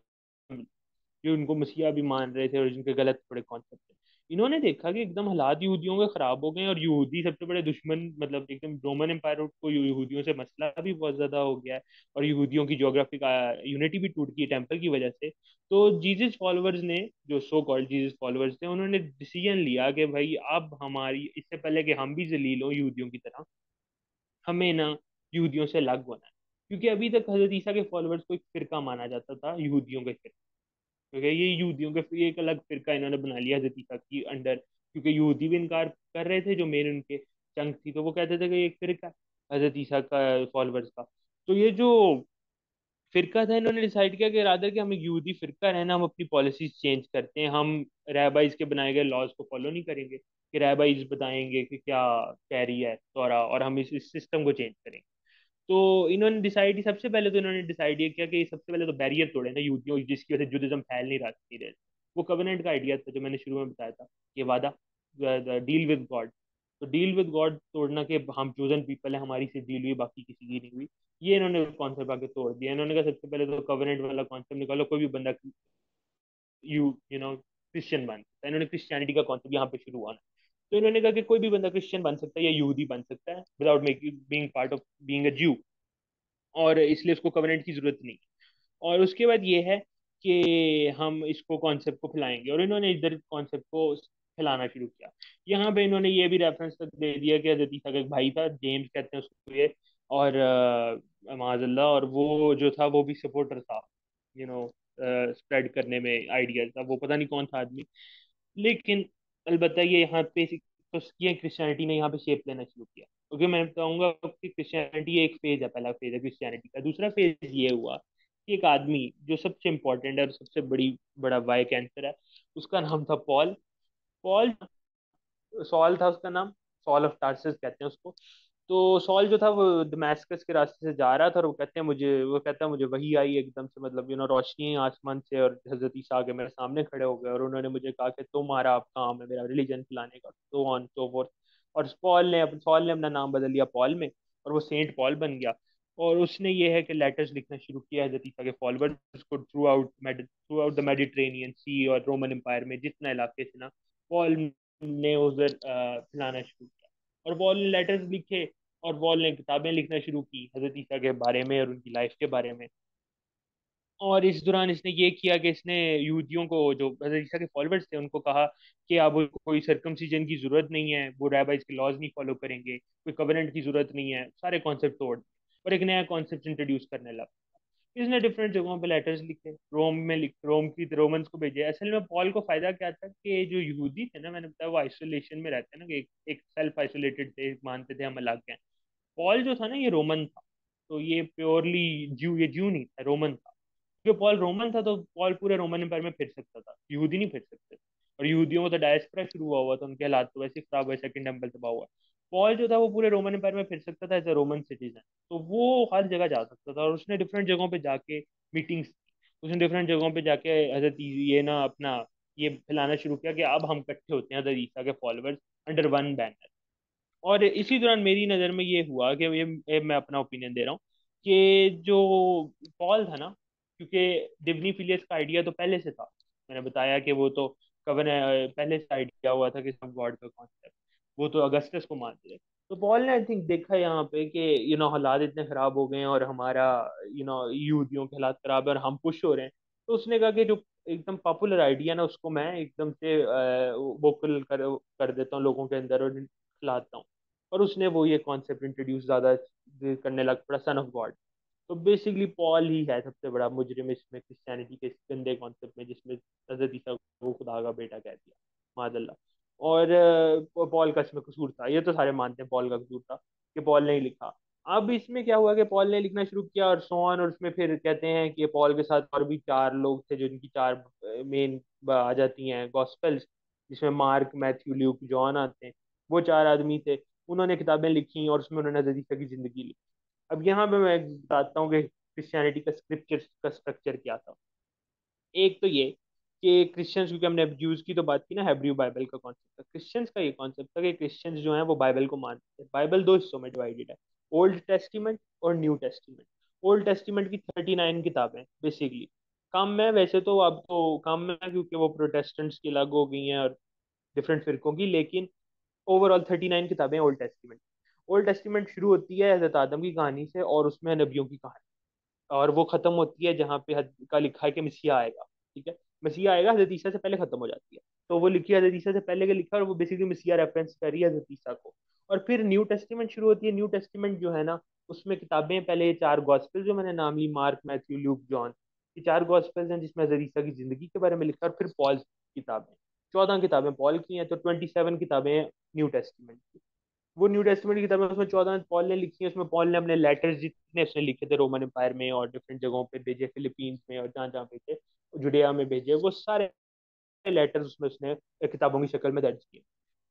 जो उनको मसीहा भी मान रहे थे और जिनके गलत थोड़े कॉन्सेप्ट थे। इन्होंने देखा कि एकदम हालात यहूदियों के खराब हो गए, और यहूदी सबसे बड़े दुश्मन, मतलब एकदम रोमन एम्पायर को यहूदियों से मसला भी बहुत ज्यादा हो गया है, और यहूदियों की ज्योग्राफिक यूनिटी भी टूट गई टेम्पल की वजह से। तो जीसस फॉलोअर्स ने, जो सो कॉल्ड जीसस फॉलोअर्स थे, उन्होंने डिसीजन लिया कि भाई अब हमारी, इससे पहले कि हम भी जलील हो यहूदियों की तरह, हमें ना यहूदियों से अलग होना है। क्योंकि अभी तक हजरत ईसा के फॉलोअर्स को एक फिरका माना जाता था, यहूदियों के फिरका। क्योंकि ये यहूदियों के फिर एक अलग फिरका इन्होंने बना लिया हजरत ईसा की अंडर, क्योंकि यहूदी भी इनकार कर रहे थे, जो मेन उनके चंक थी, तो वो कहते थे कि ये एक फिरका है हजरत ईसा का फॉलोअर्स का। तो ये जो फिरका था, इन्होंने डिसाइड किया कि रादर कि हम एक यहूदी फिरका रहना, हम अपनी पॉलिसीज चेंज करते हैं, हम रैबाइज के बनाए गए लॉज को फॉलो नहीं करेंगे, कि रैबाइज बताएंगे कि क्या कह रही है तोरा, और हम इस सिस्टम को चेंज करेंगे। तो इन्होंने डिसाइड, सबसे पहले तो इन्होंने डिसाइड ये किया कि सबसे पहले तो बैरियर तोड़े ना यहूदियों, जिसकी वजह से जुडिज्म फैल नहीं रहा धीरे धीरे। वो कवेनेंट का आइडिया था जो मैंने शुरू में बताया था, ये वादा, डील विद गॉड। तो डील विद गॉड तोड़ना, कि हम चोजन पीपल है, हमारी से डील हुई, बाकी किसी की नहीं हुई। ये इन्होंने कॉन्सेप्ट आके तोड़ दिया। इन्होंने कहा सबसे पहले तो कवेनेंट वाला कॉन्सेप्ट निकालो, कोई भी बंदा क्रिश्चियन बन सकता है। इन्होंने क्रिश्चियनिटी का कॉन्सेप्ट यहाँ पे शुरू हुआ ना। तो इन्होंने कहा कि कोई भी बंदा क्रिश्चियन बन सकता है या यहूदी बन सकता है without making being part of being a ज्यू, और इसलिए उसको कवेनेंट की जरूरत नहीं। और उसके बाद ये है कि हम इसको कॉन्सेप्ट को फैलाएंगे, और इन्होंने इधर कॉन्सेप्ट को फैलाना शुरू किया। यहाँ पे इन्होंने ये भी रेफरेंस तक दे दिया कि हजरत ईसा का एक भाई था, जेम्स कहते हैं उसको ये, और माजल्ला, और वो जो था वो भी सपोर्टर था, यू नो, स्प्रेड करने में आइडियाज था। वो पता नहीं कौन था आदमी, लेकिन अलबत्ता ये यहाँ पे तो ये क्रिश्चियनिटी ने यहाँ पे शेप लेना शुरू किया। क्योंकि मैं बताऊंगा कि क्रिश्चियनिटी एक फेज है, पहला फेज है क्रिश्चियनिटी का। दूसरा फेज ये हुआ कि एक आदमी जो सबसे इम्पोर्टेंट है और सबसे बड़ा वाई कैंसर है, उसका नाम था पॉल। पॉल, सॉल था उसका नाम, सॉल ऑफ टार्सस कहते हैं उसको। तो सॉल जो था वो दमास्कस के रास्ते से जा रहा था, और वो कहता है मुझे वही आई एकदम से, मतलब रोशनी आसमान से, और हजरत ईसा आके मेरे सामने खड़े हो गए, और उन्होंने मुझे कहा कि तुम्हारा अब काम है मेरा रिलीजन फैलाने का, सो ऑन सो फोर्थ। और सॉल ने अपना नाम बदल लिया पॉल में, और वो सेंट पॉल बन गया। और उसने ये है कि लेटर्स लिखना शुरू किया हजरत ईसा के फॉलोअर्स को थ्रू आउट द मेडिटेरेनियन सी और रोमन एम्पायर में जितना इलाके से ना, पॉल ने उधर फैलाना शुरू किया। और वॉल ने लेटर्स लिखे, और वॉल ने किताबें लिखना शुरू की हजरत ईसा के बारे में और उनकी लाइफ के बारे में। और इस दौरान इसने ये किया कि इसने यहूदियों को, जो हजरत ईसा के फॉलोअर्स थे, उनको कहा कि अब कोई सर्कमसीजन की जरूरत नहीं है, वो रैबाइज के लॉज नहीं फॉलो करेंगे, कोई कवेनेंट की जरूरत नहीं है, सारे कॉन्सेप्ट तोड़ दिए, और एक नया कॉन्सेप्ट इंट्रोड्यूस करने लगा। इसने डिफरेंट जगहों पे लेटर्स लिखे, रोमन्स को भेजे। असल में पॉल को फायदा क्या था कि जो यहूदी थे ना, मैंने बताया वो आइसोलेशन में रहते हैं ना, कि एक सेल्फ आइसोलेटेड थे, मानते थे हम अलग हैं। पॉल जो था ना, ये रोमन था, तो ये प्योरली ये ज्यू नहीं था, रोमन था। क्योंकि पॉल रोमन था, तो पॉल पूरे रोमन एम्पायर में फिर सकता था, यहूदी नहीं फिर सकते। और यहूदियों को तो डायस्पोरा शुरू हुआ था, उनके हालात तो वैसे ही खराब हुए, सेकंड टेम्पल तबाह हुआ। पॉल जो था वो पूरे रोमन एम्पायर में फिर सकता था एज ए रोमन सिटीजन, तो वो हर जगह जा सकता था। और उसने डिफरेंट जगहों पे जाके मीटिंग्स, उसने डिफरेंट जगहों पे जाके हजरत ये ना अपना ये फैलाना शुरू किया कि अब हम इकट्ठे होते हैं हजरत ईसा के फॉलोअर्स अंडर वन बैनर। और इसी दौरान मेरी नज़र में ये हुआ कि ये मैं अपना ओपिनियन दे रहा हूँ कि जो पॉल था ना, क्योंकि डिवनी फिलियस का आइडिया तो पहले से था, मैंने बताया कि वो तो कवन पहले से आइडिया हुआ था कि सब गॉड का कॉन्सेप्ट, वो तो अगस्टस को मानते थे। तो पॉल ने आई थिंक देखा यहाँ पे कि हालात इतने खराब हो गए हैं, और हमारा यहूदियों के हालात खराब है, और हम पुश हो रहे हैं। तो उसने कहा कि जो एकदम पॉपुलर आइडिया ना, उसको मैं एकदम से वोकल कर देता हूँ लोगों के अंदर, और लाता हूँ। और उसने वो ये कॉन्सेप्ट इंट्रोड्यूस ज्यादा करने लग पड़ा, सन ऑफ गॉड। तो बेसिकली पॉल ही है सबसे बड़ा मुजरिम इसमें, क्रिश्चियनिटी के इस गंदे कॉन्सेप्ट में, जिसमें हजरत ईसा को खुदा का बेटा कह दिया, मादल्ला। और पॉल का इसमें कसूर था, ये तो सारे मानते हैं पॉल का कसूर था कि पॉल ने ही लिखा। अब इसमें क्या हुआ कि पॉल ने लिखना शुरू किया और सोन, और उसमें फिर कहते हैं कि पॉल के साथ और भी चार लोग थे, जो इनकी चार मेन आ जाती हैं गॉस्पेल्स, जिसमें मार्क, मैथ्यू, ल्यूक, जॉन आते हैं। वो चार आदमी थे, उन्होंने किताबें लिखी, और उसमें उन्होंने हजरत ईसा की जिंदगी लिखी। अब यहाँ पे मैं बताता हूँ कि क्रिश्चियनिटी का स्क्रिप्चर का स्ट्रक्चर क्या था। एक तो ये कि क्रिश्चियंस, क्योंकि हमने यूज की तो बात की ना, हेब्रू बाइबल का कॉन्सेप्ट था, क्रिश्चियंस का ये कॉन्सेप्ट था कि क्रिश्चियंस जो है वो बाइबल को मानते हैं। बाइबल दो हिस्सों में डिवाइडेड है, ओल्ड टेस्टिमेंट और न्यू टेस्टिमेंट। ओल्ड टेस्टिमेंट की 39 किताबें बेसिकली, कम है वैसे तो, अब तो कम है क्योंकि वो प्रोटेस्टेंट्स की अलग हो गई हैं और डिफरेंट फिरकों की, लेकिन ओवरऑल 39 किताबें ओल्ड टेस्टिमेंट। ओल्ड टेस्टिमेंट शुरू होती है हजरत आदम की कहानी से, और उसमें नबियों की कहानी, और वो खत्म होती है जहाँ पे का लिखा है कि मसीहा आएगा। ठीक है, मसीहा आएगा हजरत ईसा से पहले खत्म हो जाती है। तो वो लिखी है हजरत ईसा से पहले के लिखा है, और वो बेसिकली मसीहा रेफरेंस कर रही है हजरत ईसा को। और फिर न्यू टेस्टिमेंट शुरू होती है। न्यू टेस्टिमेंट जो है ना, उसमें किताबें, पहले ये चार गॉस्पेल जो मैंने नाम ली, मार्क, मैथ्यू, ल्यूक, जॉन, ये चार गॉस्पेल्स हैं जिसमें हज़रत ईसा की जिंदगी के बारे में लिखा है। और फिर पॉल की किताबें, 14 किताबें पॉल की हैं, तो 27 किताबें हैं न्यू टेस्टिमेंट की। वो न्यू टेस्टमेंट की किताबें, उसमें 14 पॉल ने लिखी है। उसमें पॉल ने अपने लेटर्स जितने उसने लिखे थे रोमन एम्पायर में और डिफरेंट जगहों पे भेजे, फिलीपींस में और जहाँ जहाँ भेजे, जुडिया में भेजे, वो सारे लेटर्स उसमें उसने किताबों की शक्ल में दर्ज किए।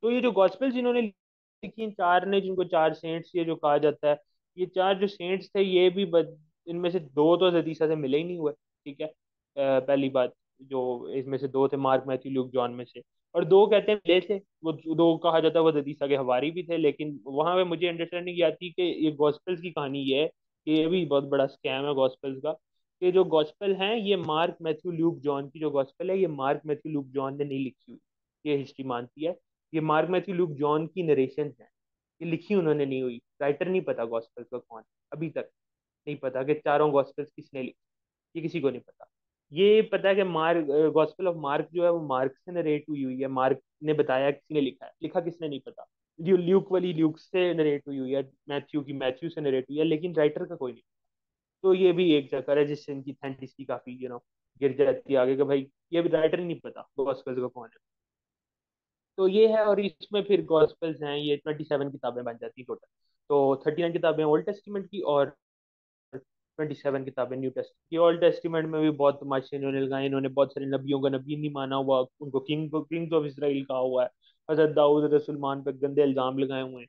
तो ये जो गॉस्पेल्स इन्होंने लिखी, इन चार ने, जिनको चार सेंट्स ये जो कहा जाता है, ये चार जो सेंट्स थे ये भी इनमें से दो तो हदीसा से मिले ही नहीं हुए। ठीक है, पहली बात, जो इसमें से दो थे मार्क, मैथ्यू, ल्यूक, जॉन में से, और दो कहते हैं मिले थे। वो दो कहा जाता है वो हदीसा के हवारी भी थे, लेकिन वहां पे मुझे अंडरस्टैंडिंग आती कि ये गॉस्पेल्स की कहानी ये है कि ये भी बहुत बड़ा स्कैम है गॉस्पेल्स का। कि जो गॉस्पेल हैं ये मार्क, मैथ्यू, ल्यूक, जॉन की जो गॉस्पेल है, ये मार्क, मैथ्यू, ल्यूक, जॉन ने नहीं लिखी हुई, ये हिस्ट्री मानती है। ये मार्क, मैथ्यू, ल्यूक, जॉन की नरेशन है, ये लिखी उन्होंने नहीं हुई। राइटर नहीं पता गॉस्पेल्स का कौन है, अभी तक नहीं पता कि चारों गॉस्पेल्स किसने लिखी, ये किसी को नहीं पता। ये पता है कि मार्क, गॉस्पेल ऑफ मार्क जो है वो मार्क से नरेट हुई हुई है, मार्क ने बताया, किसी ने लिखा है, लिखा किसने नहीं पता। जो ल्यूक वाली ल्यूक से नरेट हुई हुई है, मैथ्यू की मैथ्यू से नरेट हुई है, लेकिन राइटर का कोई नहीं। तो ये भी एक चक्कर है जिससे इनकी ऑथेंटिसिटी काफी गिर जाती है आगे, कि भाई ये भी राइटर ही नहीं पता गॉस्पेल्स का कौन है। तो ये है। और इसमें फिर गॉस्पेल्स हैं, ये 27 किताबें बन जाती है टोटल। तो 39 किताबें ओल्ड टेस्टिमेंट की और 27 किताबें न्यू टेस्टमेंट की। ओल्ड टेस्टिमेंट में भी बहुत तमाशे इन्होंने लगाए। इन्होंने बहुत सारे नबियों का नबी नहीं माना हुआ, उनको किंग्स ऑफ इसराइल कहा हुआ है। हजरत दाऊद, हजरत सुलेमान पे गंदे इल्जाम लगाए हुए हैं।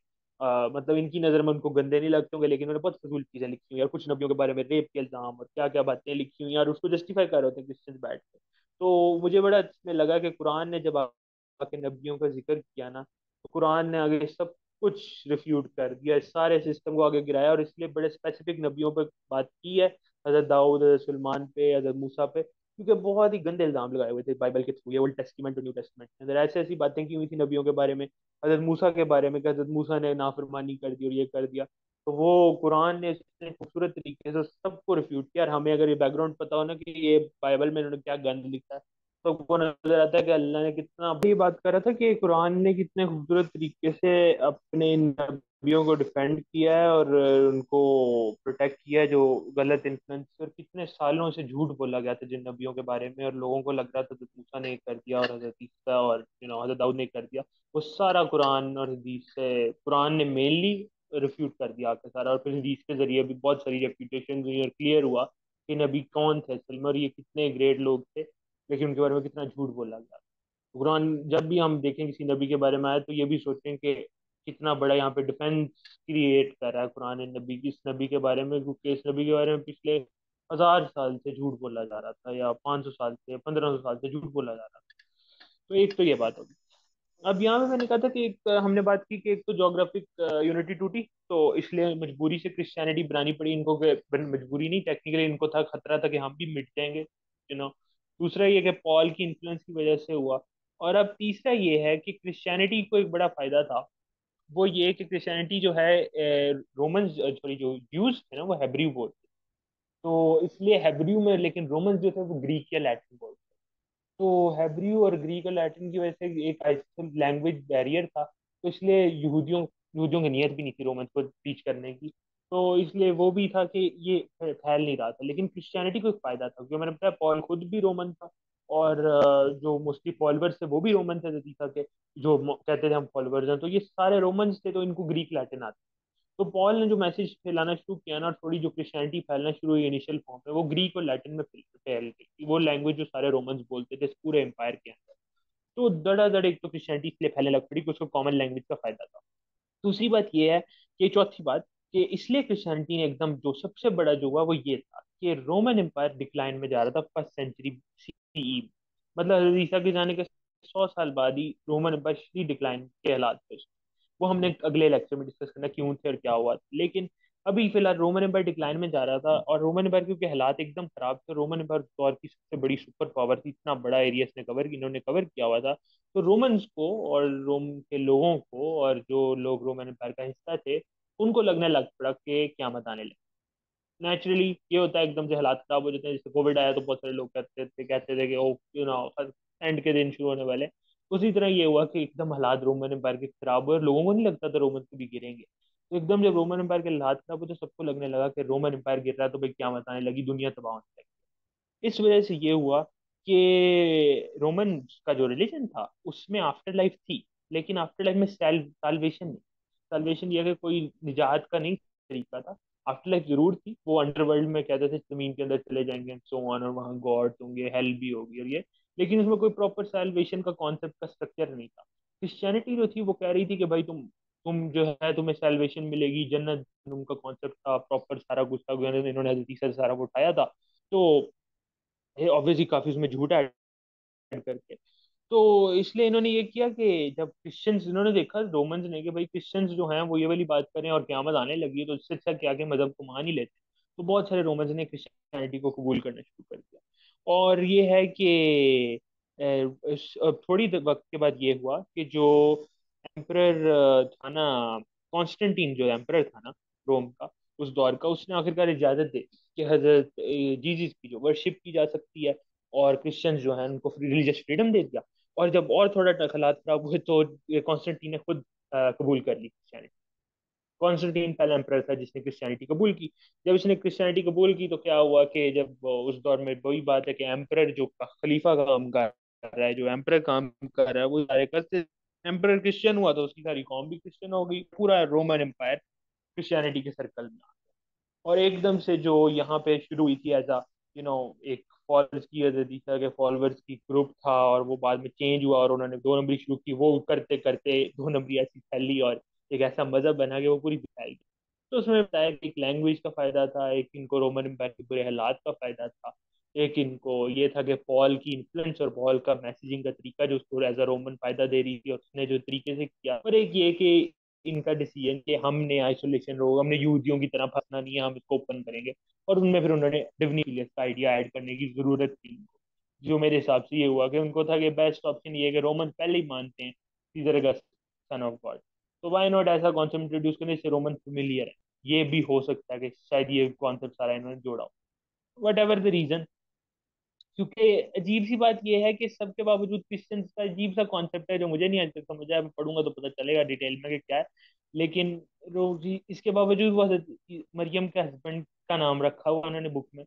मतलब इनकी नजर में उनको गंदे नहीं लगते होंगे, लेकिन उन्होंने बहुत फजूल चीजें लिखी हुई हैं, और कुछ नबियों के बारे में रेप के इल्जाम और क्या क्या बातें लिखी हुई हैं, और उसको जस्टिफाई कर रहे होते हैं क्रिश्चियंस बैठ के। तो मुझे बड़ा इसमें लगा कि कुरान ने जब आके नबियों का जिक्र किया ना, तो कुरान ने आगे सब कुछ रिफ्यूट कर दिया, इस सारे सिस्टम को आगे गिराया, और इसलिए बड़े स्पेसिफिक नबियों पर बात की है, हजरत दाऊद, हजरत सुलेमान पे, हजरत मूसा पे, क्योंकि बहुत ही गंदे इल्जाम लगाए हुए थे बाइबल के थ्रू, ये ओल्ड टेस्टिमेंट और न्यू टेस्टिमेंट के अंदर ऐसी ऐसी बातें की हुई थी नबियों के बारे में, हजरत मूसा के बारे में कि हजरत मूसा ने नाफरमानी कर दी और ये कर दिया। तो वो कुरान ने इतने खूबसूरत तरीके से सबको रिफ्यूट किया। और हमें अगर ये बैकग्राउंड पता हो ना कि ये बाइबल में इन्होंने क्या गंद लिखा है, तो वो नजर आता है कि अल्लाह ने कितना, ये बात कर रहा था कि कुरान ने कितने खूबसूरत तरीके से अपने नबियों को डिफेंड किया है और उनको प्रोटेक्ट किया है जो गलत इन्फ्लुएंस, और कितने सालों से झूठ बोला गया था जिन नबियों के बारे में, और लोगों को लग रहा था हजरत मूसा ने कर दिया और हजरत ईसा और हजरत दाऊद ने कर दिया। वो सारा कुरान और हदीस से, कुरान ने मेनली रिफ्यूट कर दिया आके सारा, और फिर हदीस के जरिए भी बहुत सारी रेप्यूटेशन हुई और क्लियर हुआ कि नबी कौन थे असल में, और ये कितने ग्रेट लोग थे, लेकिन उनके बारे में कितना झूठ बोला गया। कुरान जब भी हम देखें किसी नबी के बारे में आए, तो ये भी सोचें कि कितना बड़ा यहाँ पे डिफेंस क्रिएट कर रहा है कुरान नबी की, इस नबी के बारे में, क्योंकि इस नबी के बारे में पिछले 1000 साल से झूठ बोला जा रहा था, या 500 साल से, 1500 साल से झूठ बोला जा रहा था। तो एक तो ये बात होगी। अब यहाँ पे मैंने कहा था कि एक हमने बात की कि एक तो जोग्राफिक यूनिटी टूटी, तो इसलिए मजबूरी से क्रिश्चियनिटी बनानी पड़ी इनको, मजबूरी नहीं, टेक्निकली इनको था, खतरा था कि हम भी मिट जाएंगे, दूसरा ये कि पॉल की इन्फ्लुएंस की वजह से हुआ। और अब तीसरा ये है कि क्रिश्चियनिटी को एक बड़ा फायदा था, वो ये कि क्रिश्चियनिटी जो है, रोमन, सॉरी, जो ज्यूज थे ना वो हेब्रू बोलते, तो इसलिए हेब्रू में, लेकिन रोमन जो थे वो ग्रीक या लैटिन बोलते। तो हेब्रू और ग्रीक और लैटिन की वजह से एक लैंग्वेज बैरियर था, तो इसलिए यहूदियों यहूदियों की नीयत भी नहीं थी रोमन को टीच करने की। तो इसलिए वो भी था कि ये फैल नहीं रहा था, लेकिन क्रिश्चियनिटी को एक फायदा था, क्योंकि मैंने बताया पॉल खुद भी रोमन था, और जो मोस्टली फॉलोअर्स थे वो भी रोमन थे रदीसा के, जो कहते थे हम फॉलोअर्स हैं, तो ये सारे रोमन्स थे, तो इनको ग्रीक लैटिन आते। तो पॉल ने जो मैसेज फैलाना शुरू किया ना, थोड़ी जो क्रिश्चियनिटी फैलना शुरू हुई इनिशियल फॉर्म में, वो ग्रीक और लैटिन में फैल गई, वो लैंग्वेज जो सारे रोमन्स बोलते थे इस पूरे एम्पायर के अंदर। तो धड़ाधड़ एक तो क्रिश्चियनिटी इसलिए फैलने लग पड़ी कि उसको कॉमन लैंग्वेज का फायदा था। दूसरी बात ये है कि चौथी बात, कि इसलिए क्रिश्चियनिटी ने एकदम, जो सबसे बड़ा जो हुआ वो ये था कि रोमन एम्पायर डिक्लाइन में जा रहा था फर्स्ट सेंचुरी सीई, मतलब ईसा के जाने के 100 साल बाद ही रोमन एम्पायर डिक्लाइन के हालात थे। वो हमने अगले लेक्चर में डिस्कस करना क्यों थे और क्या हुआ, लेकिन अभी फिलहाल रोमन एम्पायर डिक्लाइन में जा रहा था, और रोमन एम्पायर क्योंकि हालात एकदम खराब थे, रोमन एम्पायर दौर की सबसे बड़ी सुपर पावर थी, इतना बड़ा एरिया इसने कवर, इन्होंने कवर किया हुआ था। तो रोमन्स को और रोम के लोगों को, और जो लोग रोमन एम्पायर का हिस्सा थे, उनको लगने लग पड़ा कि क़यामत आने लगी। नेचुरली ये होता है, एकदम से हालात खराब हो जाते हैं, जैसे कोविड आया तो बहुत सारे लोग कहते थे कि ओ एंड के दिन शुरू होने वाले। उसी तरह ये हुआ कि एकदम हालात रोमन एम्पायर के खराब हुए और लोगों को नहीं लगता था रोमन कभी गिरेंगे। तो एकदम जब रोमन एम्पायर के हालात खराब हुए तो सबको लगने लगा कि रोमन एम्पायर गिर रहा है तो भाई क्या आने लगी, दुनिया तबाह होने लगी। इस वजह से ये हुआ कि रोमन का जो रिलीजन था उसमें आफ्टर लाइफ थी, लेकिन आफ्टर लाइफ में साल्वेशन नहीं। साल्वेशन ये कि कोई निजात का नहीं तरीका था। आफ्टर लाइफ जरूर थी, वो अंडरवर्ल्ड में कहते थे जमीन के अंदर चले जाएंगे सो ऑन, और वहाँ गॉड्स होंगे, हेल भी होगी और ये, लेकिन उसमें कोई प्रॉपर साल्वेशन का कॉन्सेप्ट का स्ट्रक्चर नहीं था। क्रिश्चियनिटी जो थी वो कह रही थी कि भाई तुम जो है तुम्हें सैल्वेशन मिलेगी, जन्नत, उनका कॉन्सेप्ट था प्रॉपर, सारा कुछ था, इन्होंने हदीस से सारा वो उठाया था। तो ऑब्वियसली काफी उसमें झूठ ऐड करके, तो इसलिए इन्होंने ये किया कि जब क्रिश्चियंस, इन्होंने देखा रोमन्स ने कि भाई क्रिश्चियंस जो हैं वो ये वाली बात करें और क्यामत आने लगी है, तो इससे अच्छा क्या कि मजहब को मान ही लेते हैं। तो बहुत सारे रोमन्स ने क्रिश्चियनिटी को कबूल करना शुरू कर दिया। और ये है कि थोड़ी वक्त के बाद ये हुआ कि जो एम्परर था ना, कॉन्स्टेंटीन जो एम्परर था ना रोम का, उस दौर का, उसने आखिरकार इजाजत दे दी कि हजरत जीसस की जो वर्शिप की जा सकती है, और क्रिश्चियंस जो है उनको रिलीजियस फ्रीडम दे दिया। और जब और थोड़ा हालात खराब हुए तो कॉन्स्टेंटीन ने खुद कबूल कर ली क्रिश्चियनिटी। कॉन्स्टेंटीन पहला एम्परर था जिसने क्रिश्चियनिटी कबूल की। जब इसने क्रिश्चियनिटी कबूल की तो क्या हुआ कि जब उस दौर में वही बात है कि एम्परर जो खलीफा का काम कर रहा है, जो एम्परर काम कर रहा है वो सारे करते, एम्परर क्रिश्चियन हुआ तो उसकी सारी कौम भी क्रिश्चियन हो गई, पूरा रोमन एम्पायर क्रिश्चियनिटी के सर्कल में। और एकदम से जो यहाँ पे शुरू हुई थी एज अ एक फॉलोअर्स की, अदीसा के फॉलोअर्स की ग्रुप था, और वो बाद में चेंज हुआ और उन्होंने दो नंबरी शुरू की, वो करते करते दो नंबरी ऐसी फैली और एक ऐसा मजहब बना कि वो पूरी फैल गई। तो उसमें बताया कि एक लैंग्वेज का फायदा था, एक इनको रोमन एम्पायर के बुरे हालात का फायदा था, एक इनको ये था कि पॉल की इन्फ्लुएंस और पॉल का मैसेजिंग का तरीका जो उसको एज अ रोमन फायदा दे रही थी और उसने जो तरीके से किया, और एक ये कि इनका डिसीजन कि हमने आइसोलेशन रोग, हमने यहूदियों की तरह फंसना नहीं है, हम इसको ओपन करेंगे। और उनमें फिर उन्होंने डिविनिटी का आइडिया ऐड करने की जरूरत थी उनको। जो मेरे हिसाब से ये हुआ कि उनको था कि बेस्ट ऑप्शन ये है कि रोमन पहले ही मानते हैं सीजर का सन ऑफ गॉड, तो वाई नॉट ऐसा कॉन्सेप्ट इंट्रोड्यूस करने से रोमन फेमिलियर है। ये भी हो सकता है कि शायद ये कॉन्सेप्ट सारा इन्होंने जोड़ा हो, वट एवर द रीजन। क्योंकि अजीब सी बात यह है कि सबके बावजूद क्रिश्चियंस का अजीब सा कॉन्सेप्ट है जो मुझे नहीं आज तक समझ आया, मैं पढ़ूंगा तो पता चलेगा डिटेल में कि क्या है। लेकिन रोजी इसके बावजूद वो हज़रत मरियम के हस्बैंड का नाम रखा हुआ उन्होंने बुक में,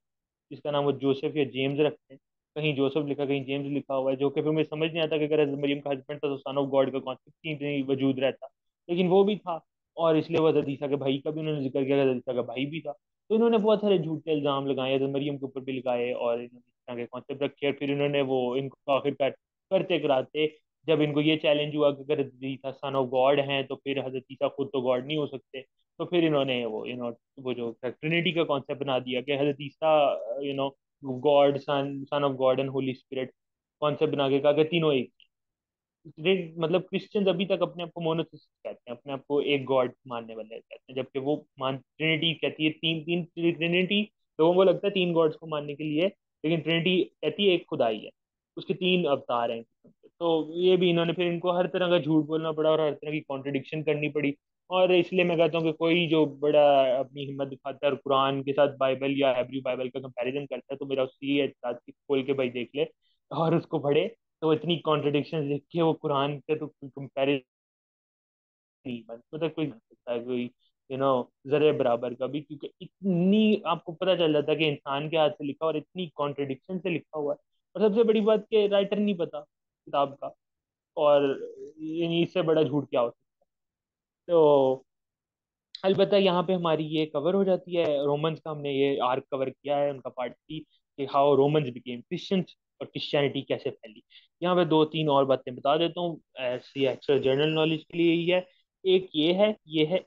जिसका नाम वो जोसेफ या जेम्स रखते हैं। कहीं जोसेफ लिखा, कहीं जेम्स लिखा हुआ है, जो कि फिर मुझे समझ नहीं आता कि अगर हज़रत मरियम का हस्बैंड था तो सन ऑफ गॉड का कॉन्सेप्ट ही नहीं वजूद रहता, लेकिन वो भी था। और इसलिए वो हज़रत ईसा के भाई का भी उन्होंने जिक्र किया, हज़रत ईसा का भाई भी था। तो इन्होंने बहुत सारे झूठे इल्जाम लगाए, हज़रत मरियम के ऊपर भी लगाए, और इन्होंने इस तरह के कॉन्सेप्ट रखे, और फिर इन्होंने वो इनको आखिरकार करते कराते, जब इनको ये चैलेंज हुआ कि अगर हज़रत ईसा सन ऑफ गॉड हैं तो फिर हज़रत ईसा खुद तो गॉड नहीं हो सकते। तो फिर इन्होंने वो जो ट्रिनिटी का कॉन्सेप्ट बना दिया कि हज़रत ईसा God, son son of God and holy spirit concept बना के कहा कि तीनों एक। मतलब क्रिश्चियंस अभी तक अपने आप को मोनोथिस्ट कहते हैं, अपने आप को एक गॉड मानने वाले कहते हैं, जबकि वो मान ट्रिनिटी कहती है तीन तीन, ट्रिनिटी लोगों को लगता है तीन गॉड्स को मानने के लिए, लेकिन ट्रिनिटी कहती है एक खुदाई है, उसके तीन अवतार हैं। तो ये भी इन्होंने फिर इनको हर तरह का झूठ बोलना पड़ा और हर तरह की कॉन्ट्रडिक्शन करनी पड़ी। और इसलिए मैं कहता हूँ कि कोई जो बड़ा अपनी हिम्मत दिखाता है और कुरान के साथ बाइबल या हेब्रू बाइबल का कंपैरिजन करता है, तो मेरा उससे ये एतराज कि खोल के भाई देख ले और उसको पढ़े, तो इतनी कॉन्ट्रडिक्शन देख के वो कुरान से तो कंपेरिजन नहीं बन, मतलब कोई बन सकता है कोई जरे बराबर का भी, क्योंकि इतनी आपको पता चल जाता है कि इंसान के हाथ से लिखा और इतनी कॉन्ट्रडिक्शन से लिखा हुआ है। और सबसे बड़ी बात कि राइटर नहीं पता किताब का, और इससे बड़ा झूठ क्या हो सकता है। तो अलबत्ता यहाँ पे हमारी ये कवर हो जाती है, रोमन्स का हमने ये आर्क कवर किया है, उनका पार्ट थी कि हाउ रोमन्स बिकेम क्रिश्चियंस और क्रिश्चियनिटी कैसे फैली। यहाँ पे दो तीन और बातें बता देता हूँ ऐसी एक्स्ट्रा जनरल नॉलेज के लिए ही है। एक ये है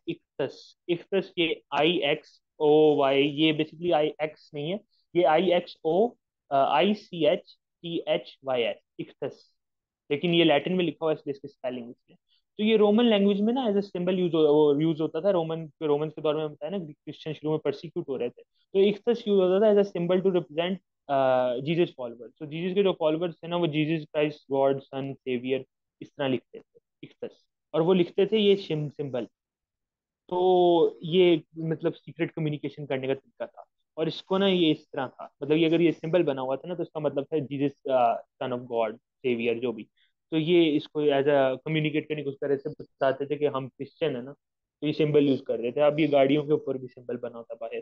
इक्तस। इक्तस, ये IXOY, ये बेसिकली IX नहीं है, ये IXOICHTHYS, इक्तस, लेकिन ये लैटिन में लिखा हुआ है इसलिए इसकी स्पेलिंग इसलिए। तो ये रोमन लैंग्वेज में ना एज ए सिंबल यूज होता था, रोमन के दौर में बताया ना क्रिश्चियन शुरू में परसिक्यूट हो रहे थे, तो इक्तस यूज होता था as a symbol to represent Jesus followers. तो जीसस के जो फॉलोअर्स थे ना वो Jesus Christ God son saviour इस तरह लिखते थे इक्तस, और वो लिखते थे ये सिंबल। तो ये मतलब सीक्रेट कम्युनिकेशन करने का तरीका था। और इसको ना ये इस तरह था, मतलब ये अगर ये सिंबल बना हुआ था ना तो इसका मतलब था Jesus son of God saviour जो भी। तो ये इसको एज अ कम्युनिकेट करने की उस तरह से बताते थे कि हम क्रिश्चियन है ना, तो ये सिंबल यूज कर रहे थे। अब ये गाड़ियों के ऊपर भी सिंबल बना होता बाहर,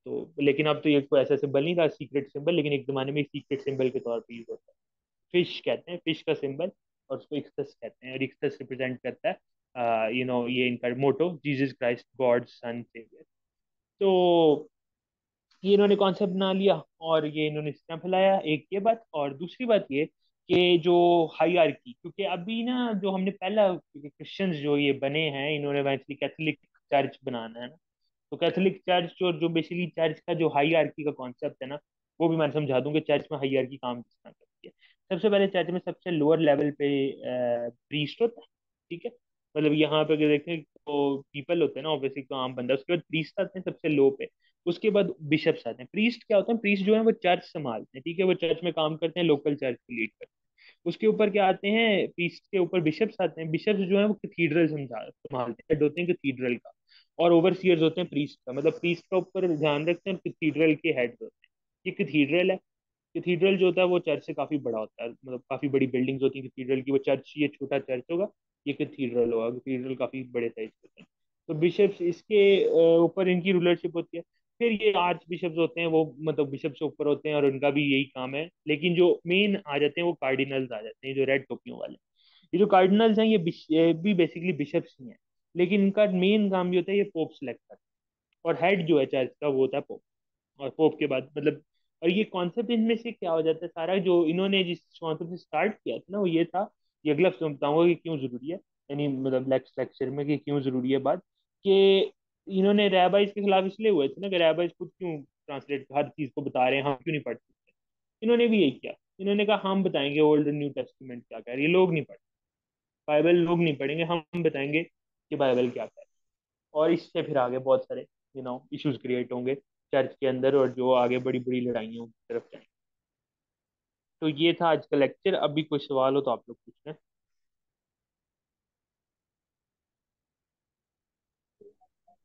तो लेकिन अब तो ये कोई ऐसा सिंबल नहीं था सीक्रेट सिंबल, लेकिन एक जमाने में सीक्रेट सिंबल के तौर पर यूज होता है। फिश कहते हैं, फिश का सिंबल, और उसको इक्सस कहते हैं, और इक्सस रिप्रेजेंट करता है ये इनका मोटो, Jesus Christ God son saviour. तो ये इन्होंने कॉन्सेप्ट बना लिया और ये इन्होंने इतना फैलाया, एक ये बात। और दूसरी बात ये कि जो हायरार्की, क्योंकि अभी ना जो हमने पहला, क्योंकि क्रिश्चियंस जो ये बने हैं, इन्होंने इवेंचुअली कैथोलिक चर्च बनाना है ना, तो कैथोलिक चर्च और जो बेसिकली चर्च का जो हायरार्की का कॉन्सेप्ट है ना, वो भी मैं समझा दूं कि चर्च में हायरार्की काम किस तरह करती है। सबसे पहले चर्च में सबसे लोअर लेवल पे प्रीस्ट होता है, ठीक है। मतलब यहाँ पे अगर देखें तो पीपल होते हैं ना, ऑब्वियसली तो आम बंदा, उसके बाद प्रीस्ट आते हैं सबसे लो पे, उसके बाद बिशप्स आते हैं। प्रीस्ट क्या होते हैं? प्रीस्ट जो है वो चर्च संभालते हैं, ठीक है, वो चर्च में काम करते हैं, लोकल चर्च की लीड करते हैं। उसके ऊपर क्या आते हैं? प्रीस्ट के ऊपर बिशप्स आते हैं। बिशप्स जो है वो कैथीड्रल संभालते हैं, हेड होते हैं कैथीड्रल का। और ओवरसीयर्स होते हैं प्रीस्ट का, मतलब प्रीस्ट का ऊपर ध्यान रखते हैं, और कैथीड्रल के हेड होते हैं। ये कैथीड्रल है। कैथीड्रल जो होता है वो चर्च से काफी बड़ा होता है, मतलब काफी बड़ी बिल्डिंग्स होती हैं कैथीड्रल की। वो चर्च, ये छोटा चर्च होगा, ये कैथीड्रल होगा, कैथीड्रल काफी बड़े साइज के होते हैं। तो बिशप्स इसके ऊपर इनकी रूलरशिप होती है। फिर ये आर्च बिशप्स होते हैं, वो मतलब बिशप से ऊपर होते हैं और उनका भी यही काम है। लेकिन जो मेन आ जाते हैं वो कार्डिनल्स आ जाते हैं, जो रेड टोपियों वाले। ये जो कार्डिनल्स हैं ये भी बेसिकली बिशप्स ही हैं, लेकिन इनका मेन काम भी होता है ये पोप सेलेक्ट करना। और हेड जो है चर्च का वो होता है पोप। और पोप के बाद मतलब, और ये कॉन्सेप्ट इनमें से क्या हो जाता है सारा, जो इन्होंने जिस कॉन्सेप्ट से स्टार्ट किया था ना, वो ये था। ये अगला मैं बताऊंगा कि क्यों जरूरी है, यानी मतलब नेक्स्ट लेक्चर में कि क्यों जरूरी है बात, कि इन्होंने रैबाइज के खिलाफ इसलिए हुए थे ना, कि रैबाइज खुद क्यों ट्रांसलेट हर चीज को बता रहे हैं, हम क्यों नहीं पढ़ सकते। इन्होंने भी यही किया। इन्होंने कहा हम बताएंगे ओल्ड एंड न्यू टेस्टमेंट क्या कह रही है, ये लोग नहीं पढ़, बाइबल लोग नहीं पढ़ेंगे, हम बताएंगे कि बाइबल क्या कह रही है। और इससे फिर आगे बहुत सारे इश्यूज क्रिएट होंगे चर्च के अंदर, और जो आगे बड़ी बड़ी लड़ाइयों की तरफ जाएंगे। तो ये था आज का लेक्चर। अभी कोई सवाल हो तो आप लोग पूछ लें।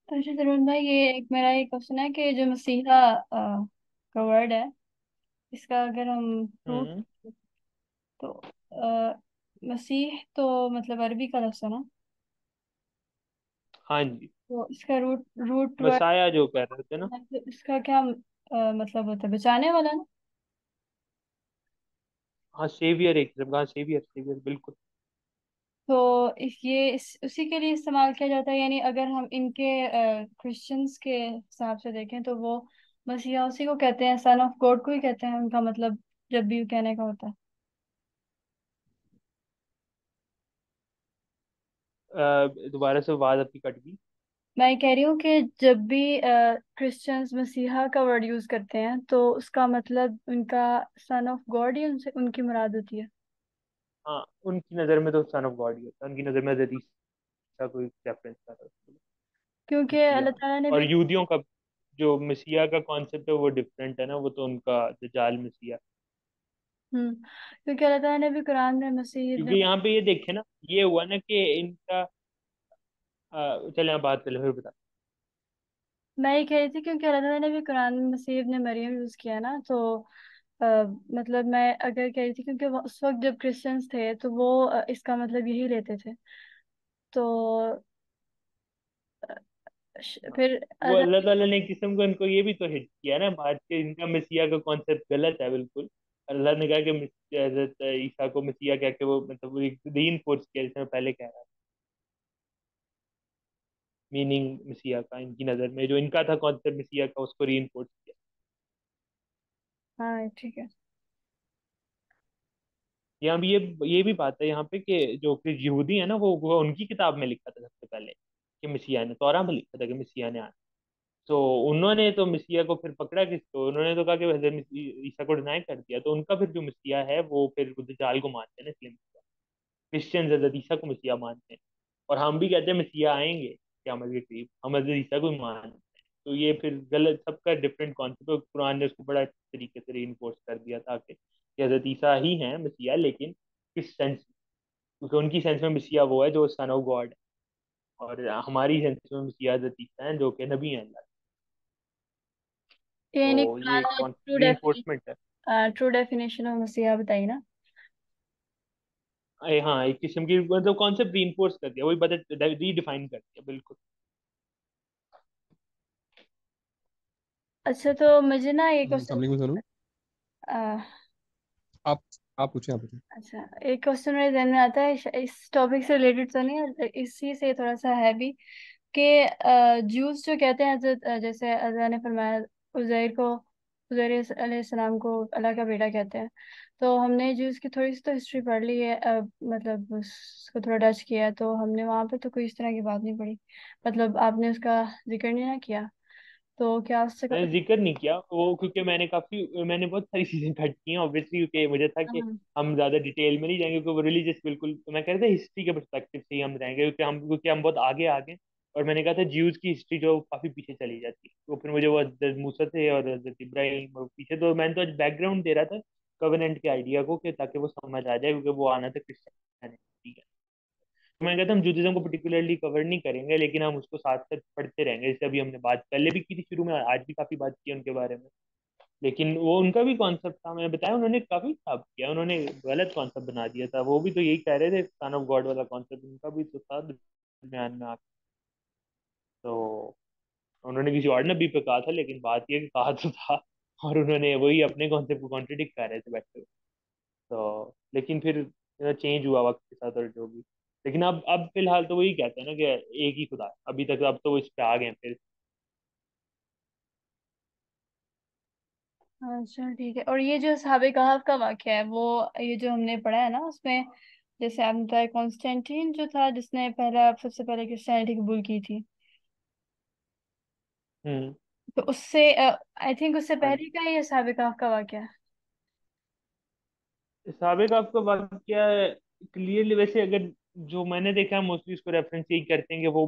अच्छा तरुण भाई, ये एक मेरा ये क्वेश्चन है कि जो मसीहा का वर्ड है, इसका अगर हम रूट, हम्म। तो मसीह तो मतलब अरबी का लफ्ज है ना, हाँ जी। तो इसका रूट रूट वर्ड मसाया जो कह रहे थे ना। है, तो इसका क्या मतलब होता है? बचाने वाला ना? हाँ सेवियर, एक किस्म का, हाँ सेवियर, सेवियर बिल्कुल। तो उसी के लिए इस्तेमाल किया जाता है, यानी अगर हम इनके क्रिश्चियंस के हिसाब से देखें तो वो मसीहा उसी को कहते हैं, सन ऑफ गॉड को ही कहते हैं उनका मतलब, जब भी कहने का होता है। दोबारा से आवाज आपकी कट गई। मैं ये कह रही हूँ कि जब भी क्रिश्चियंस मसीहा का वर्ड यूज करते हैं तो उसका मतलब उनका सन ऑफ गॉड ही उनसे उनकी मुराद होती है। हाँ, उनकी नज़र में तो सन ऑफ गॉड ही होता है, उनकी नज़र में हज़रत ईसा को रेफरेंस कर रहा है क्योंकि मसीहा। अल्लाह ताला ने और भी, यहूदियों का जो मसीहा का कॉन्सेप्ट है वो डिफरेंट है ना, वो तो उनका दजाल मसीहा। क्योंकि अल्लाह ताला ने भी कुरान में मसीह इब्न, क्योंकि यहाँ पे ये देखे ना, ये हुआ ना कि इनका चले आप बात कर ले फिर बता। मैं ये कह रही थी क्योंकि अल्लाह ताला ने भी कुरान में मसीह इब्न मरियम यूज किया ना, तो अ, मतलब मैं अगर कह रही थी क्योंकि उस वक्त जब क्रिश्चियंस थे तो वो इसका मतलब यही लेते थे, तो फिर वो अल्लाह ताला ने एक किस्म को इनको ये भी तो हिट किया ना बात, के इनका मसीहा का कॉन्सेप्ट गलत है बिल्कुल। अल्लाह ने कहा कि हजरत ईसा को मसीहा कह के वो मतलब री फोर्स किया, जैसे मैं पहले कह रहा था। मीनिंग मसीहा का इनकी नजर में जो इनका था कॉन्सेप्ट मसीहा का, उसको री किया। हाँ ठीक है। यहाँ भी ये भी बात है यहाँ पे कि जो कि यहूदी है ना, वो उनकी किताब में लिखा था सबसे पहले कि मसीहा ने, तौरा में लिखा था कि मसीहा ने आना। तो उन्होंने तो मसीहा को फिर पकड़ा किसको, उन्होंने तो कहा कि हजरत ईसा को डिनाई कर दिया। तो उनका फिर जो मसीहा है वो फिर दज्जाल को मानते हैं ना, इसलिए क्रिश्चियन हजरत ईसा को मसीहा मानते हैं। और हम भी कहते हैं मसीहा आएंगे क़यामत के करीब, हम हजरत ईसा को ही मानते हैं। तो ये फिर गलत, सबका डिफरेंट कॉन्सेप्ट है। कुरान ने उसको बड़ा अच्छे तरीके से रीइंफोर्स कर दिया था कि हजरत ईसा ही है मसीहा, लेकिन किस सेंस, क्योंकि उनकी सेंस में मसीहा वो है जो सन ऑफ गॉड है, और हमारी सेंस में मसीहा हजरत ईसा है जो कि नबी है अल्लाह के। ये नहीं, तो ये कुरान ने कौन री है। ट्रू डेफिनेशन ऑफ मसीहा बताई ना। हाँ, एक किस्म की मतलब कॉन्सेप्ट रीइंफोर्स कर दिया, वही बता रीडिफाइन कर दिया बिल्कुल। अच्छा, तो मुझे ना एक क्वेश्चन। समझ में। अह, आप आप पूछें, आप पूछें। अच्छा, एक क्वेश्चन मेरे ध्यान में आता है, इस टॉपिक से रिलेटेड तो नहीं है, इसी से थोड़ा सा है भी, कि जूस जो कहते हैं, जैसे अल्लाह ने फरमाया उज़ैर अलैहिस्सलाम को अल्लाह का बेटा कहते हैं। तो हमने जूस की थोड़ी सी तो हिस्ट्री पढ़ ली है, मतलब उसको थोड़ा टच किया है, तो हमने वहाँ पे तो कोई इस तरह की बात नहीं पढ़ी। मतलब आपने उसका जिक्र नहीं ना किया, तो क्या उससे मैंने जिक्र नहीं किया वो, क्योंकि मैंने बहुत सारी चीजें कट की हैं ऑब्वियसली, क्योंकि मुझे था कि हाँ। हम ज्यादा डिटेल में नहीं जाएंगे, क्योंकि वो रिलीजियस बिल्कुल, तो मैं कह रहा था हिस्ट्री के पर्सपेक्टिव से ही हम जाएंगे, क्योंकि हम बहुत आगे आ गए। और मैंने कहा था ज्यूज की हिस्ट्री जो काफी पीछे चली जाती है, तो फिर मुझे वो हज़रत मूसा थे और हज़रत इब्राहिम और पीछे, तो मैंने तो आज बैकग्राउंड दे रहा था कवेनेंट के आइडिया को, कि ताकि वो समझ आ जाए, क्योंकि वो आना था क्रिश्चियनिटी। तो मैं कहता हूँ हम जूडिज्म को पर्टिकुलरली कवर नहीं करेंगे, लेकिन हम उसको साथ साथ पढ़ते रहेंगे, जैसे अभी हमने बात पहले भी की थी शुरू में, आज भी काफी बात की है उनके बारे में। लेकिन वो उनका भी कॉन्सेप्ट था, मैंने बताया, उन्होंने काफी खराब किया, उन्होंने गलत कॉन्सेप्ट बना दिया था, वो भी तो यही कह रहे थे सन ऑफ गॉड वाला कॉन्सेप्ट उनका भी तो था दरम्यान में आके। तो उन्होंने किसी और नबी पे कहा था, लेकिन बात ये कि कहा तो था, और उन्होंने वही अपने कॉन्सेप्ट को कॉन्ट्रडिक्ट कर रहे थे बैठे हुए। तो लेकिन फिर चेंज हुआ वक्त के साथ और जो भी। लेकिन अब फिलहाल तो वही कहते हैं ना कि एक ही खुदा है अभी तक, अब तो वो इस पे आ गए हैं फिर। अच्छा, ठीक है। और ये जो साहब कहाफ का वाक्य है, वो ये जो हमने पढ़ा है ना उसमें, जैसे आपने बताया कॉन्स्टेंटीन जो था जिसने पहला सबसे पहले क्रिश्चियनिटी कबूल की थी, हम्म। तो उससे आई थिंक उससे हाँ, पहले का ये साहब कहाफ का वाक्य है। साबिक आपका बात क्या है क्लियरली, वैसे अगर जो मैंने देखा है मोस्टली उसको रेफरेंस यही करते हैं कि वो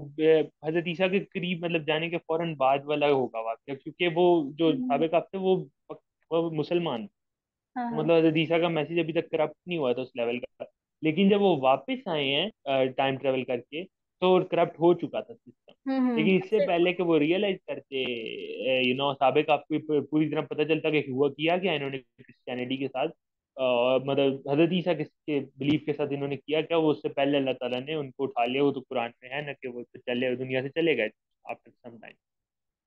हजरत ईसा के करीब मतलब जाने के फौरन बाद वाला होगा वाकया, क्योंकि वो जो हम्म। साबिक आप थे वो मुसलमान, हाँ, तो हाँ। मतलब हजरत ईसा का मैसेज अभी तक करप्ट नहीं हुआ था उस लेवल का। लेकिन जब वो वापस आए हैं टाइम ट्रेवल करके, तो करप्ट हो चुका था सिस्टम। हम्म, लेकिन इससे अच्छा। पहले कि वो रियलाइज करते, साबिक आपको पूरी तरह पता चलता कि हुआ किया क्या इन्होंने क्रिश्चियनिटी के साथ, मतलब हजरत ईसा के बिलीफ के साथ इन्होंने किया क्या, वो उससे पहले अल्लाह ताला ने उनको उठा लिया, वो तो कुरान में है ना कि वो तो चले दुनिया से चले गए आफ्टर सम टाइम।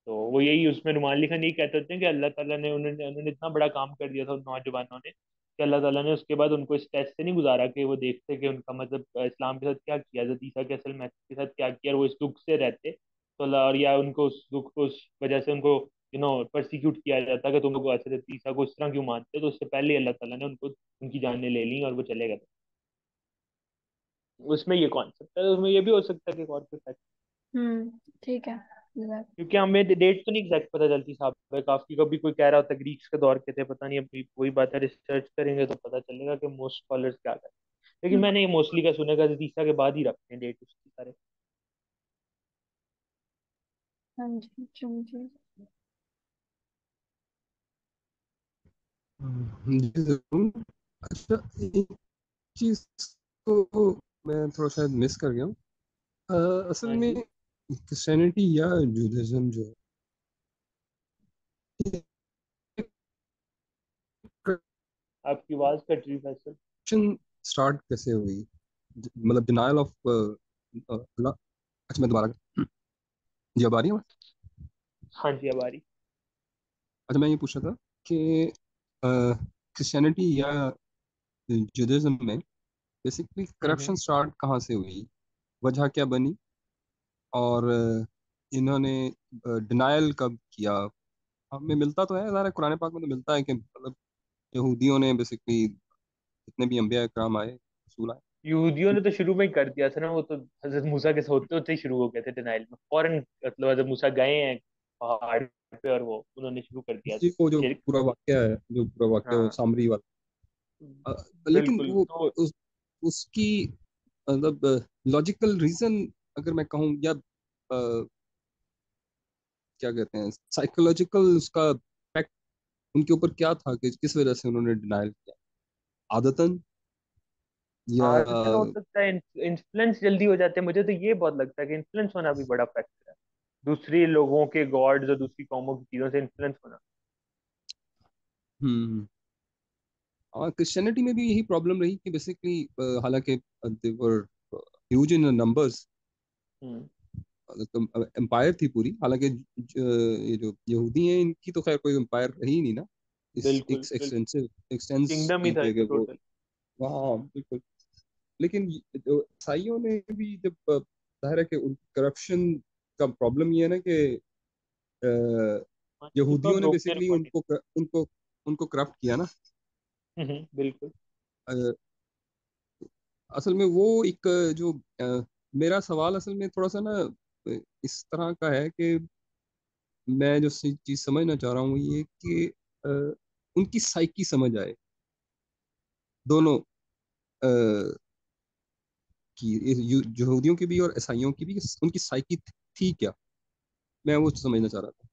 तो वो यही उसमें रुमान लिखा नहीं कहते होते हैं कि अल्लाह ताला ने उन्होंने उन्होंने इतना बड़ा काम कर दिया था उन नौजवानों ने, कि अल्लाह ताला ने उसके बाद उनको इस टेस्ट से नहीं गुजारा कि वो देखते कि उनका मतलब इस्लाम के साथ क्या किया, हज़रत ईसा के असल मैसेज के साथ क्या किया, और वो इस दुख से रहते, तो और या उनको उस दुख को उस वजह से उनको परसिक्यूट किया जाता कि तुम लोग हज़रत ईसा को इस तरह क्यों मानते हो, तो उससे पहले अल्लाह ताला ने उनको उनकी जानें ले ली और वो चले गए। उसमें ये कॉन्सेप्ट है, उसमें ये भी हो सकता है कि और कुछ, ठीक है। क्योंकि हमें डेट तो नहीं एग्जैक्ट पता चलती साहब, काफी कभी कोई कह रहा होता ग्रीक्स के दौर के थे, पता नहीं, अभी वही बात है, रिसर्च करेंगे तो पता चलेगा कि मोस्ट स्कॉलर्स क्या कहते हैं। लेकिन हम्म। मैंने ये मोस्टली का सुना था तीसरा के बाद ही रखते हैं डेट उसकी सारे। हाँ जी, जी। जी जरूर। अच्छा, एक चीज को मैं थोड़ा शायद मिस कर गया हूँ। असल हाँ में जी, क्रिश्चियनिटी या जूडाइज्म जो है, आपकी आवाज कट रही है सर। करप्शन स्टार्ट कैसे हुई? मतलब डिनायल ऑफ अल्लाह। अच्छा, मैं दोबारा। जी, अब आ रही है आवाज़? हाँ जी, हमारी। अच्छा, मैं ये पूछ रहा था कि क्रिश्चियनिटी या जुडाइज्म में बेसिकली करप्शन हम्म। स्टार्ट कहाँ से हुई, वजह क्या बनी, और इन्होंने डिनायल कब किया? हमें मिलता तो है, ज़ाहिर है कुरान पाक में तो मिलता है कि मतलब यहूदियों ने बेसिकली जितने भी अंबिया कराम आए, रसूल आए। यहूदियों ने तो शुरू में ही कर दिया था ना, वो तो हजरत मूसा के होते होते ही शुरू हो गए थे डिनाइल में फौरन, मतलब हजरत मूसा गए हैं पहाड़ पे और वो उन्होंने शुरू कर दिया जी, वो जो शिरक। पूरा वाक्य है, जो पूरा वाक्य वो हाँ, सामरी वाला। लेकिन बिल्कुल। वो तो उसकी मतलब लॉजिकल रीजन अगर मैं कहूँ, या क्या कहते हैं, साइकोलॉजिकल उसका इफेक्ट उनके ऊपर क्या था कि किस वजह से उन्होंने डिनायल किया, आदतन, या आदतन हो सकता है, इन्फ्लुएंस जल्दी हो जाते हैं, मुझे तो ये बहुत लगता है कि इन्फ्लुएंस होना भी बड़ा फैक्टर है, दूसरी लोगों के गॉड्स और दूसरी कौमों की चीजों से इन्फ्लुएंस होना। हम्म हाँ, क्रिश्चियनिटी में भी यही प्रॉब्लम रही कि बेसिकली हालांकि दे वर ह्यूज इन नंबर्स, हम्म। तो एम्पायर थी पूरी, हालांकि ये जो यहूदी हैं इनकी तो खैर कोई एम्पायर रही नहीं ना, इस बिल्कुल एक बिल्कुल। एक्सटेंसिव एक्सटेंस किंगडम ही की था कि एक वो। टोटल। हाँ बिल्कुल। लेकिन जो ईसाइयों ने भी जब जाहिर है कि करप्शन का प्रॉब्लम ये है ना कि सुपर यहूदियों ने ब्रोकन बेसिकली बॉडी। उनको उनको करप्ट किया ना। बिल्कुल। अ, असल में वो एक जो मेरा सवाल असल में थोड़ा सा ना इस तरह का है कि मैं जो चीज समझना चाह रहा हूँ वो ये कि अ, उनकी साइकी समझ आए दोनों की, यहूदियों की भी और ईसाइयों की भी, उनकी साइकी थी क्या, मैं वो समझना चाह रहा था।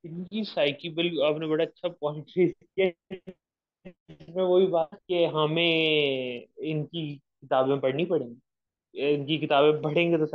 इनकी साइकी बिल्कुल आपने बड़ा अच्छा पॉइंट रेज किया। इसमें वही बात कि हमें इनकी किताबें पढ़नी पड़ेंगी, इनकी किताबें पढ़ेंगे तो